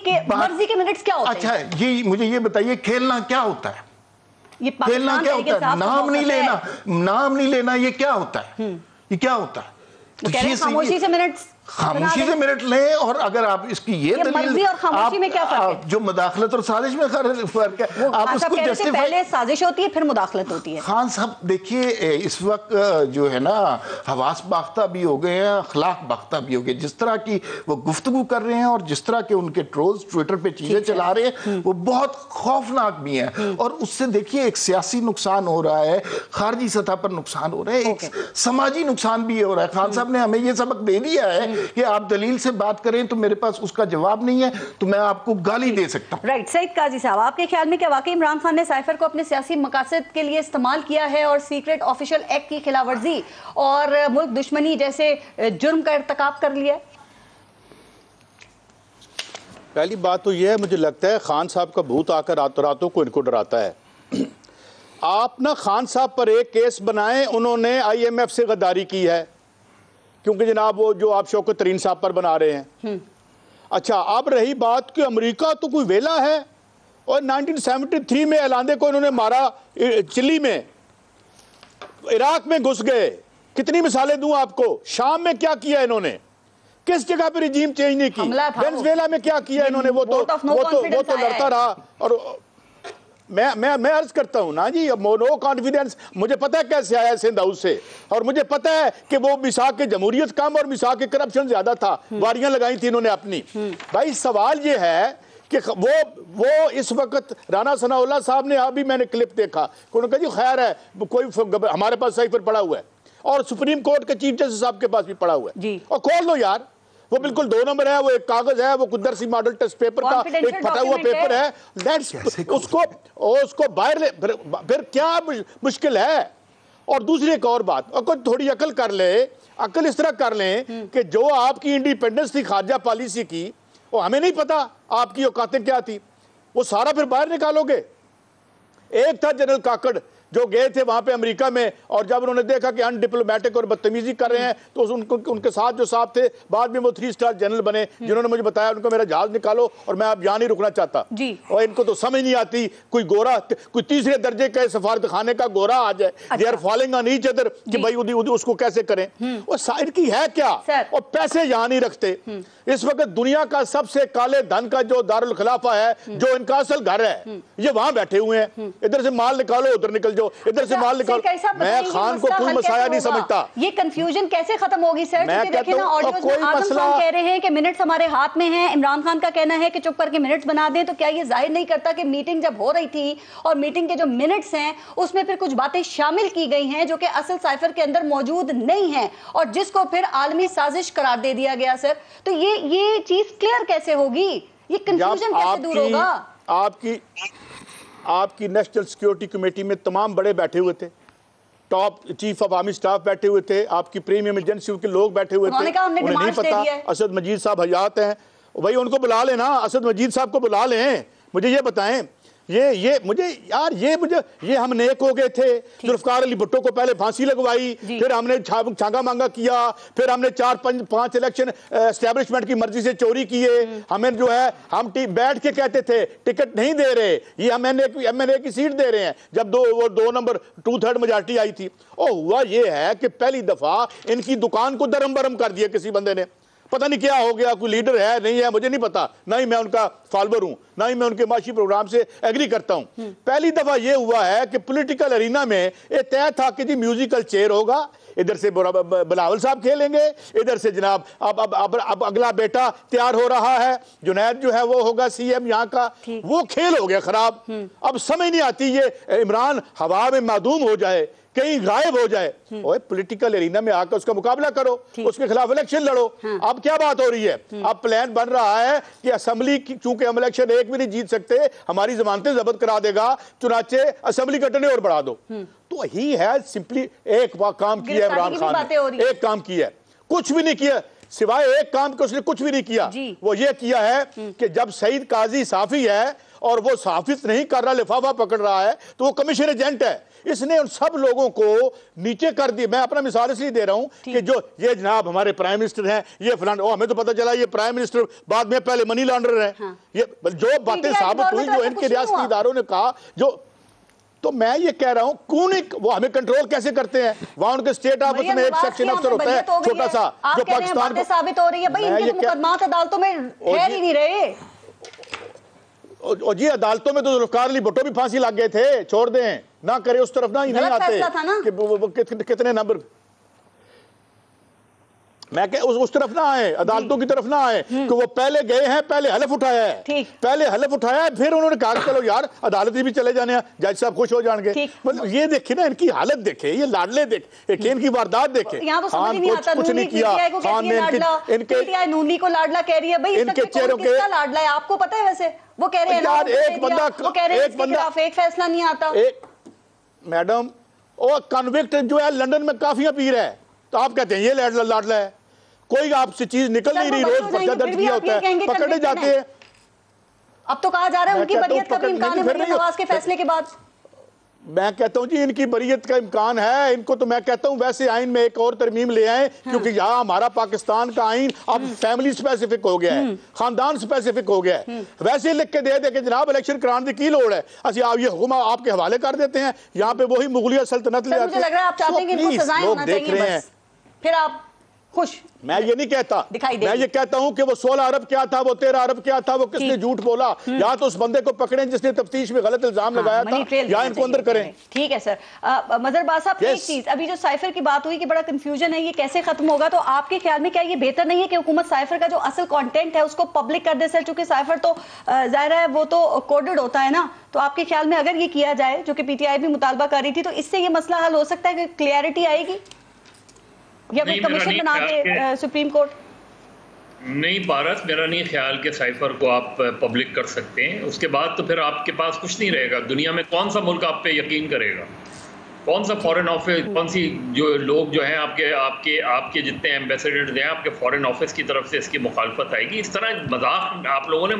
के मिनट्स क्या होते हैं? अच्छा ये मुझे ये बताइए, खेलना क्या होता है? ये खेलना क्या होता है? नाम नहीं लेना, ये क्या होता है? ये क्या होता है? खामोशी से मिनट लें। और अगर आप इसकी ये मर्जी और खामोशी में क्या फर्क है? जो मुदाखलत और साजिश में फर्क है, आप उसको जस्टिफाई, पहले साजिश होती है फिर मुदाखलत होती है। खान साहब देखिए इस वक्त जो है ना हवास बाख्ता भी हो गए हैं, अखलाक बाख्ता भी हो गए। जिस तरह की वो गुफ्तगू कर रहे हैं और जिस तरह के उनके ट्रोल्स ट्विटर पे चीजें चला रहे हैं वो बहुत खौफनाक भी हैं। और उससे देखिए एक सियासी नुकसान हो रहा है, खारजी सतह पर नुकसान हो रहा है, एक समाजी नुकसान भी हो रहा है। खान साहब ने हमें ये सबक दे दिया है कि आप दलील से बात करें तो मेरे पास उसका जवाब नहीं है तो मैं आपको गाली दे सकता हूं। राइट, सईद काजी साहब, आपके ख्याल में क्या वाकई इमरान खान ने साइफर को अपने सियासी मकासद के लिए इस्तेमाल किया है और सीक्रेट ऑफिशियल एक्ट की खिलाफवर्जी और मुल्क दुश्मनी जैसे जुर्म का इर्तिकाब कर लिया? पहली बात तो यह है, मुझे लगता है खान साहब का भूत आकर रातों रातों को इनको डराता है। आप ना खान साहब पर एक केस बनाएं, उन्होंने IMF से गद्दारी की है, क्योंकि जनाब वो जो आप शौकत तरीन साहब पर बना रहे हैं। अच्छा, अब रही बात कि अमेरिका तो कोई वेला है, और 1973 में एलांदे को इन्होंने मारा, चिली में, इराक में घुस गए। कितनी मिसालें दूं आपको? शाम में क्या किया इन्होंने, किस जगह पे रिजीम चेंज नहीं की, वेनेजुएला में क्या किया इन्होंने, वो तो लड़ता रहा। और मैं अर्ज करता हूं ना जी, नो कॉन्फिडेंस मुझे पता है कैसे आया सिंध हाउस से, और मुझे पता है कि वो मिसाक के जमहूरियत कम और मिसाक के करप्शन ज्यादा था, वारियां लगाई थी इन्होंने अपनी। भाई सवाल ये है कि वो इस वक्त राना सनाउल्लाह साहब ने, अभी मैंने क्लिप देखा, उन्होंने कहा जी खैर है, कोई हमारे पास साइफर पड़ा हुआ है, और सुप्रीम कोर्ट के चीफ जस्टिस साहब के पास भी पड़ा हुआ है, और खोल लो यार, वो बिल्कुल 2 नंबर है, वो एक कागज है, वो कुदरती मॉडल टेस्ट पेपर का एक फटा हुआ पेपर है, उसको बाहर ले, फिर क्या मुश्किल है। और दूसरी एक और बात, और कोई थोड़ी अकल कर ले, अकल इस तरह कर लें कि जो आपकी इंडिपेंडेंस थी खारजा पॉलिसी की, वो हमें नहीं पता आपकी औकातें क्या थी, वो सारा फिर बाहर निकालोगे। एक था जनरल काकड़ जो गए थे वहां पे अमेरिका में, और जब उन्होंने देखा कि अनडिप्लोमेटिक और बदतमीजी कर रहे हैं, तो उनके साथ जो साहब थे, बाद में वो 3 स्टार जनरल बने, जिन्होंने मुझे बताया उनको मेरा जहाज निकालो और मैं अब यहाँ नहीं रुकना चाहता। और इनको तो समझ नहीं आती, कोई गोरा, कोई तीसरे दर्जे का सफारत खाने का गोरा आ जाए, they are following on each other कि भाई उसको कैसे करें। और साइड की है क्या, और पैसे यहाँ नहीं रखते। इस वक्त दुनिया का सबसे काले धन का जो दारुल खिलाफा है, जो इनका असल घर है, ये वहां बैठे हुए हैं। इधर से माल निकालो, उधर निकल जाओ, इधर से माल निकालो। मैं खान को कोई मसाया नहीं समझता। ये कंफ्यूजन कैसे खत्म होगी सर? देखिए ना, ऑडियोज में आजम खान कह रहे हैं कि मिनट्स हमारे हाथ में हैं, इमरान खान का कहना है कि चुप करके मिनट्स बना दें। तो क्या ये जाहिर नहीं करता कि मीटिंग जब हो रही थी और मीटिंग के जो मिनट्स हैं उसमें फिर कुछ बातें शामिल की गई हैं जो कि असल साइफर के अंदर मौजूद नहीं है, और जिसको फिर आलमी साजिश करार दे दिया गया सर? तो ये चीज क्लियर कैसे होगी, ये कंफ्यूजन कैसे दूर होगा? आपकी नेशनल सिक्योरिटी कमेटी में तमाम बड़े बैठे हुए थे, top chief of army staff बैठे हुए थे, आपकी प्रीमियम एजेंसी के लोग बैठे हुए थे, उन्हें नहीं पता असद मजीद साहब हयात हैं, भाई उनको बुला लेना, असद मजीद साहब को बुला लें, मुझे ये बताएं, ये हम नेक हो गए थे, जुल्फकार अली भुट्टो को पहले फांसी लगवाई, फिर हमने छांगा मांगा किया, फिर हमने 4-5 इलेक्शन एस्टेब्लिशमेंट की मर्जी से चोरी किए, हमें जो है हम बैठ के कहते थे टिकट नहीं दे रहे, ये एमएनए की सीट दे रहे हैं, जब वो 2 नंबर 2/3 मेजॉरिटी आई थी। और हुआ ये है कि पहली दफा इनकी दुकान को दरम बरम कर दिया किसी बंदे ने, पता नहीं क्या हो गया, कोई लीडर है नहीं है मुझे नहीं पता, ना ही मैं उनका फॉलोअर हूं, ना ही मैं उनके माशी प्रोग्राम से एग्री करता हूं। पहली दफा यह हुआ है कि पॉलिटिकल अरीना में ये तय था कि जी म्यूजिकल चेयर होगा, इधर से बिलावल साहब खेलेंगे, इधर से जनाब अब अगला बेटा तैयार हो रहा है, जुनैद जो है वो होगा सीएम यहाँ का। वो खेल हो गया खराब। अब समझ नहीं आती ये इमरान हवा में मादूम हो जाए, कहीं गायब हो जाए, और पॉलिटिकल एरिना में आकर उसका मुकाबला करो, उसके खिलाफ इलेक्शन लड़ो। अब क्या बात हो रही है, अब प्लान बन रहा है कि असेंबली, चूंकि हम इलेक्शन एक भी नहीं जीत सकते, हमारी जमानतें जब्त करा देगा, चुनाचे असेंबली का टेन्योर बढ़ा दो। तो ही है सिंपली एक काम किया इमरान खान ने, एक काम किया, कुछ भी नहीं किया, सिवाय एक काम के उसने कुछ भी नहीं किया। वो ये किया है कि जब सईद काजी साफी है और वो साफित नहीं कर रहा, लिफाफा पकड़ रहा है, तो वो कमीशन एजेंट है। इसने उन सब लोगों को नीचे कर दिया। मैं अपना मिसाल इसलिए दे रहा हूं कि जो ये जनाब हमारे प्राइम मिनिस्टर हैं, ये फलान, हमें तो पता चला ये प्राइम मिनिस्टर बाद में पहले मनी लॉन्ड्रर है। ये जो बातें साबित हुई, जो इनके रियासती इदारों ने कहा, जो तो मैं ये कह रहा हूं कौन वो हमें कंट्रोल कैसे करते हैं? वहां उनके स्टेट ऑफिस में एक सेक्शन अफसर होता है छोटा सा, जो पाकिस्तान को साबित हो रही है। भाई इनके मुकदमात अदालतों में ठहर ही नहीं रहे। और जी अदालतों में तो जुल्फकार अली भुट्टो भी फांसी लग गए थे, छोड़ दें ना करे उस तरफ ना ही नहीं आते कि कितने नंबर, मैं कह उस तरफ ना आए, अदालतों की तरफ ना आए कि वो पहले गए हैं, पहले हलफ उठाया है, पहले हलफ उठाया है, फिर उन्होंने कहा चलो यार अदालत भी चले जाने, जज साहब खुश हो जाएंगे। मतलब ये देखे ना, इनकी हालत देखे, ये लाडले देखे, इनकी वारदात देखे। खान कुछ नहीं किया, खान ने इनके नूनी को लाडला कह रही है। भाई इनके चेहरों के लाडला है, आपको पता है? वैसे वो कह रहे हैं यार, एक बंदा फेक फैसला नहीं आता। मैडम और कन्विक्ट जो है लंदन में काफियां पी रहा है, तो आप कहते हैं ये लाडला है। कोई आपसे चीज निकल नहीं रही, रोज पर्चा दर्ज किया होता है, पकड़े जाते हैं। अब तो कहा जा रहा है उनकी बरियत का भी इम्कान है मरियम नवाज के फैसले के बाद। मैं कहता हूं जी इनकी बरीयत का इम्कान है। इनको तो मैं कहता हूं वैसे आइन में एक और तरमीम ले आए, क्योंकि यहाँ हमारा पाकिस्तान का आइन अब फैमिली स्पेसिफिक हो गया है, खानदान स्पेसिफिक हो गया है। वैसे लिख के दे कि जनाब इलेक्शन कराने की लोड़ है, असि आप ये हुक्म आपके हवाले कर देते हैं, यहाँ पे वही मुगलिया सल्तनत ले आते हैं। मुझे लग रहा है आप चाहते हैं कि इनको सजाएं होना चाहिए बस, फिर आप खुश। मैं ये नहीं कहता, मैं ये कहता हूं कि वो 16 अरब क्या था, वो 13 अरब क्या था, वो किसने झूठ बोला, या तो उस बंदे को पकड़ें जिसने तफ्तीश में गलत इल्जाम लगाया था, या इनको अंदर करें। ठीक है सर। मजहरबाज साहब, एक चीज, अभी जो साइफर की बात हुई कि बड़ा कंफ्यूजन है, ये कैसे खत्म होगा, तो आपके ख्याल में क्या ये बेहतर नहीं है कि हुकूमत साइफर का जो असल कंटेंट है उसको पब्लिक कर दे सर, क्योंकि साइफर तो जाहिर है वो तो कोडेड होता है ना, तो आपके ख्याल में अगर ये किया जाए, जो कि पीटीआई भी मुतालबा कर रही थी, तो इससे ये मसला हल हो सकता है कि क्लियरिटी आएगी, या कोई कमीशन बना दे सुप्रीम कोर्ट? नहीं पारस, मेरा नहीं ख्याल कि साइफर को आप पब्लिक कर सकते हैं। उसके बाद तो फिर आपके पास कुछ नहीं रहेगा दुनिया में। कौन सा मुल्क आप पे यकीन करेगा? कौन सा फॉरेन ऑफिस, कौन सी जो लोग जो हैं आपके जितने एम्बेसडर्स हैं आपके फॉरेन ऑफिस की तरफ से इसकी मुखालफत आएगी? इस तरह मजाक आप लोगों ने,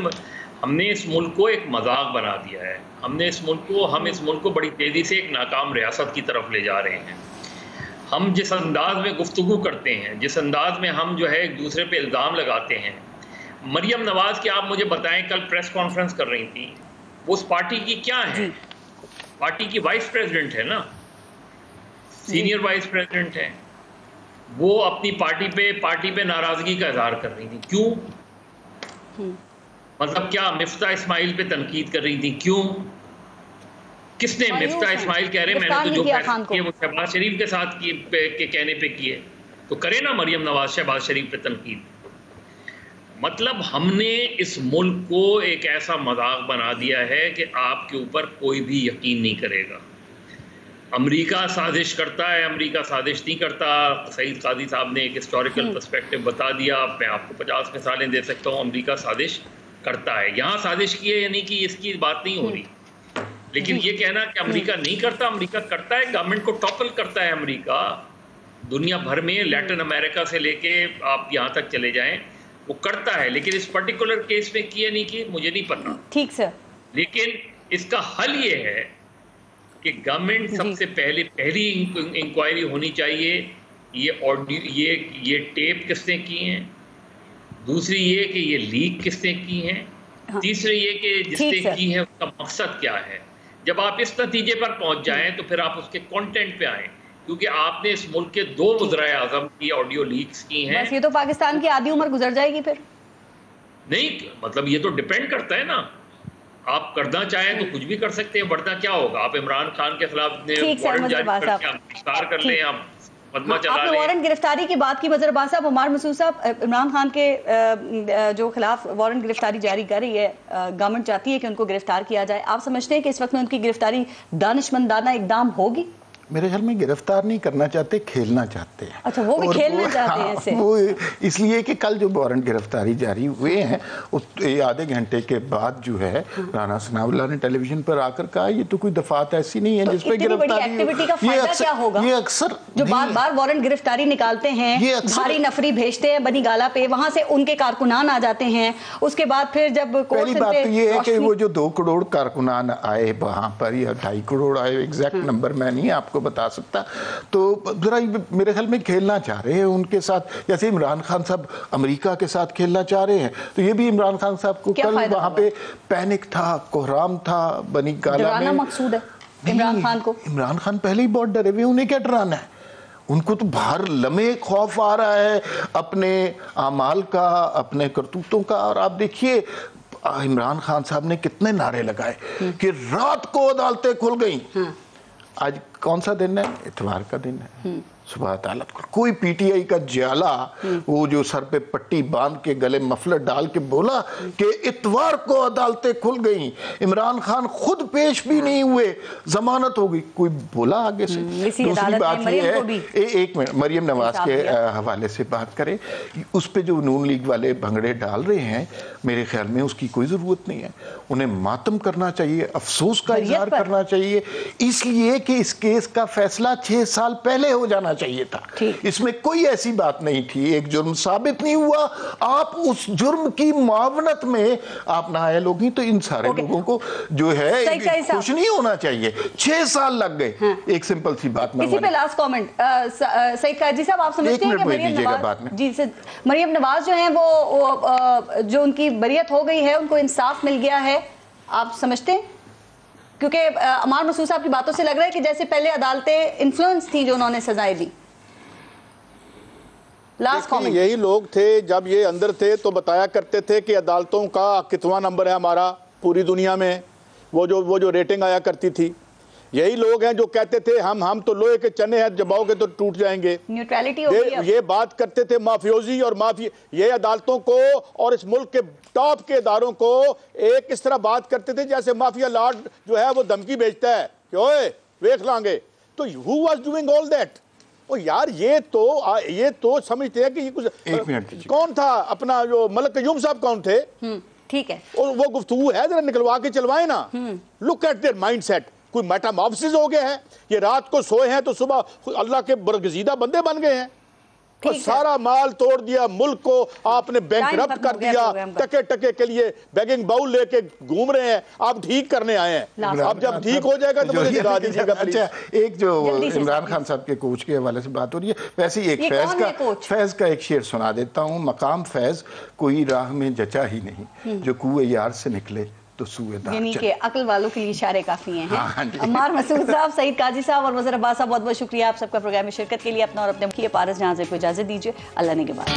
हमने इस मुल्क को एक मजाक बना दिया है। हम इस मुल्क को बड़ी तेज़ी से एक नाकाम रियासत की तरफ ले जा रहे हैं। हम जिस अंदाज में गुफ्तगू करते हैं, जिस अंदाज में हम जो है एक दूसरे पे इल्ज़ाम लगाते हैं। मरियम नवाज की आप मुझे बताएं, कल प्रेस कॉन्फ्रेंस कर रही थी, वो उस पार्टी की क्या है? पार्टी की वाइस प्रेसिडेंट है ना, सीनियर वाइस प्रेसिडेंट है। वो अपनी पार्टी पे नाराजगी का इजहार कर रही थी। क्यों? मतलब क्या मिफ्ता इस्माइल पे तनकीद कर रही थी? क्यों? किसने? मिफ्ता इस्माइल कह रहे हैं मैंने तो जो फैसले किए वो शहबाज शरीफ के साथ के कहने पे किए, तो करे ना मरियम नवाज शहबाज शरीफ पे तनकीद। मतलब हमने इस मुल्क को एक ऐसा मजाक बना दिया है कि आपके ऊपर कोई भी यकीन नहीं करेगा। अमेरिका साजिश करता है, अमेरिका साजिश नहीं करता। सईद काजी साहब ने एक हिस्टोरिकल पर्सपेक्टिव बता दिया, मैं आपको 50 मिसालें दे सकता हूँ। अमेरिका साजिश करता है, यहाँ साजिश की है यानी कि इसकी बात नहीं हो रही। लेकिन ये कहना कि अमेरिका नहीं करता, अमेरिका करता है, गवर्नमेंट को टॉपल करता है अमेरिका। दुनिया भर में लैटिन अमेरिका से लेके आप यहाँ तक चले जाएं, वो करता है। लेकिन इस पर्टिकुलर केस में किया नहीं कि मुझे नहीं पता। ठीक सर। लेकिन इसका हल ये है कि गवर्नमेंट सबसे पहली इंक्वायरी होनी चाहिए, ये ऑडियो, ये टेप किसने की हैं, दूसरी ये कि ये लीक किसने की हैं, तीसरी ये कि जिसने की है उसका मकसद क्या है। जब आप इस नतीजे पर पहुंच जाएं तो फिर आप उसके कंटेंट पे आएं, क्योंकि आपने इस मुल्क के 2 वज़ीर आज़म की ऑडियो लीक्स की हैं। बस ये तो पाकिस्तान की आधी उम्र गुजर जाएगी फिर। नहीं, मतलब ये तो डिपेंड करता है ना, आप करना चाहें तो कुछ भी कर सकते हैं, वरना क्या होगा? आप इमरान खान के खिलाफ वारंट जारी करके आप गिरफ्तार कर लें, आप मुकदमा चला लें। आपने वारंट गिरफ्तारी की बात की मजहरबाज साहब। उमर मसूद साहब, इमरान खान के जो खिलाफ वारंट गिरफ्तारी जारी कर रही है, गवर्नमेंट चाहती है कि उनको गिरफ्तार किया जाए। आप समझते हैं कि इस वक्त में उनकी गिरफ्तारी दानिशमंदाना इकदाम होगी? मेरे ख्याल में गिरफ्तार नहीं करना चाहते, खेलना चाहते हैं। अच्छा, वो भी खेलना चाहते हैं इससे। वो इसलिए कि कल जो वारंट गिरफ्तारी जारी हुए हैं, आधे घंटे के बाद जो है राना सनाउल्लाह ने टेलीविजन पर आकर कहा ये तो कोई दफात ऐसी नहीं है जिस पे गिरफ्तारी। एक्टिविटी का फायदा क्या होगा? ये अक्सर जो बार-बार वारंट गिरफ्तारी निकालते हैं, भारी नफरी भेजते हैं बनी गाला पे, वहां से उनके कारकुनान आ जाते हैं। उसके बाद फिर जब पहली बात तो ये है कि वो जो 2 करोड़ कारकुनान आए वहां पर, या 2.5 करोड़ आए, एग्जैक्ट नंबर मैं नहीं आपको बता सकता, तो जरा मेरे ख्याल में खेलना चाह रहे हैं उनके साथ, जैसे इमरान खान साहब अमेरिका के साथ खेलना चाह रहे हैं, तो ये भी इमरान खान साहब को कल वहां पे पैनिक था, कोहराम था बनी गाला में। मकसूद है इमरान खान को। इमरान खान पहले ही बहुत डरे हुए, उन्हें क्या डराना है? उनको तो बाहर लम्हे खौफ आ रहा है अपने आमाल का, अपने करतूतों का। और आप देखिए इमरान खान साहब ने कितने नारे लगाए कि रात को अदालतें खुल गई। आज कौन सा दिन है? इतवार का दिन है। सुबह अदालत को कोई पीटीआई का जाला वो जो सर पे पट्टी बांध के गले मफलर डाल के बोला कि इतवार को अदालतें खुल गई, इमरान खान खुद पेश भी नहीं हुए, जमानत हो गई, कोई बोला आगे से? दूसरी बात ये है, एक मिनट मरियम नवाज के हवाले से बात करें, उस पे जो नून लीग वाले भंगड़े डाल रहे हैं, मेरे ख्याल में उसकी कोई जरूरत नहीं है। उन्हें मातम करना चाहिए, अफसोस का इजहार करना चाहिए, इसलिए कि इस केस का फैसला 6 साल पहले हो जाना चाहिए। चाहिए था। इसमें कोई ऐसी बात नहीं थी, एक जुर्म साबित नहीं हुआ, आप उस जुर्म की मुआवनत में आप नाअहल होगी, तो इन सारे लोगों को जो है खुश नहीं होना चाहिए। 6 साल लग गए। एक सिंपल सी बात इसी पे लास्ट कमेंट सईद काजी साहब, आप समझते हैं कि मरियम नवाज जो है वो जो उनकी बरियत हो गई है, उनको इंसाफ मिल गया है, आप समझते हैं? क्योंकि अमार मसूद साहब की बातों से लग रहा है कि जैसे पहले अदालतें इन्फ्लुएंस थी जो उन्होंने सजाएं दी। Last comment. यही लोग थे जब ये अंदर थे तो बताया करते थे कि अदालतों का कितवां नंबर है हमारा पूरी दुनिया में, वो जो रेटिंग आया करती थी। यही लोग हैं जो कहते थे हम तो लोहे के चने हैं, दबाओगे तो टूट जाएंगे। न्यूट्रलिटी हो गई। ये बात करते थे माफियोजी और ये अदालतों को और इस मुल्क के टॉप के इदारों को एक इस तरह बात करते थे जैसे माफिया लॉर्ड जो है वो धमकी भेजता है कि ओए देख लांगे। तो who was doing all that? ओ यार, ये तो समझते हैं कि ये कुछ कौन था अपना जो मलक कयूम साहब कौन थे? ठीक है, और वो गुफ्तगू है, जरा निकलवा के चलवाए ना। Look at there mindset. कोई मेटामॉर्फोसिस हो गया है? ये रात को सोए हैं तो सुबह अल्लाह के बरगजीदा बंदे बन गए हैं। और सारा माल तोड़ दिया, मुल्क को आपने बैंकरप्ट कर दिया, टके टके के लिए बैगिंग बाउल लेके घूम रहे हैं। आप ठीक करने आए हैं, अब जब ठीक हो जाएगा तो मुझे दिखा दीजिएगा। अच्छा, एक जो इमरान खान साहब के कोच के हवाले से बात हो रही है, वैसे ही एक फैज का एक शेर सुना देता हूँ। मकाम फैज कोई राह में जचा ही नहीं, जो कुएं यार से निकले तो सूएदार। यानी कि अकल वालों के लिए इशारे काफी हैं। अम्मार मसूद साहब, सईद काजी साहब और वज़ीर अब्बास साहब, बहुत बहुत शुक्रिया आप सबका प्रोग्राम में शिरकत के लिए। अपना और अपने पारस जहां से को इजाजत दीजिए। अल्लाह ने के बाद।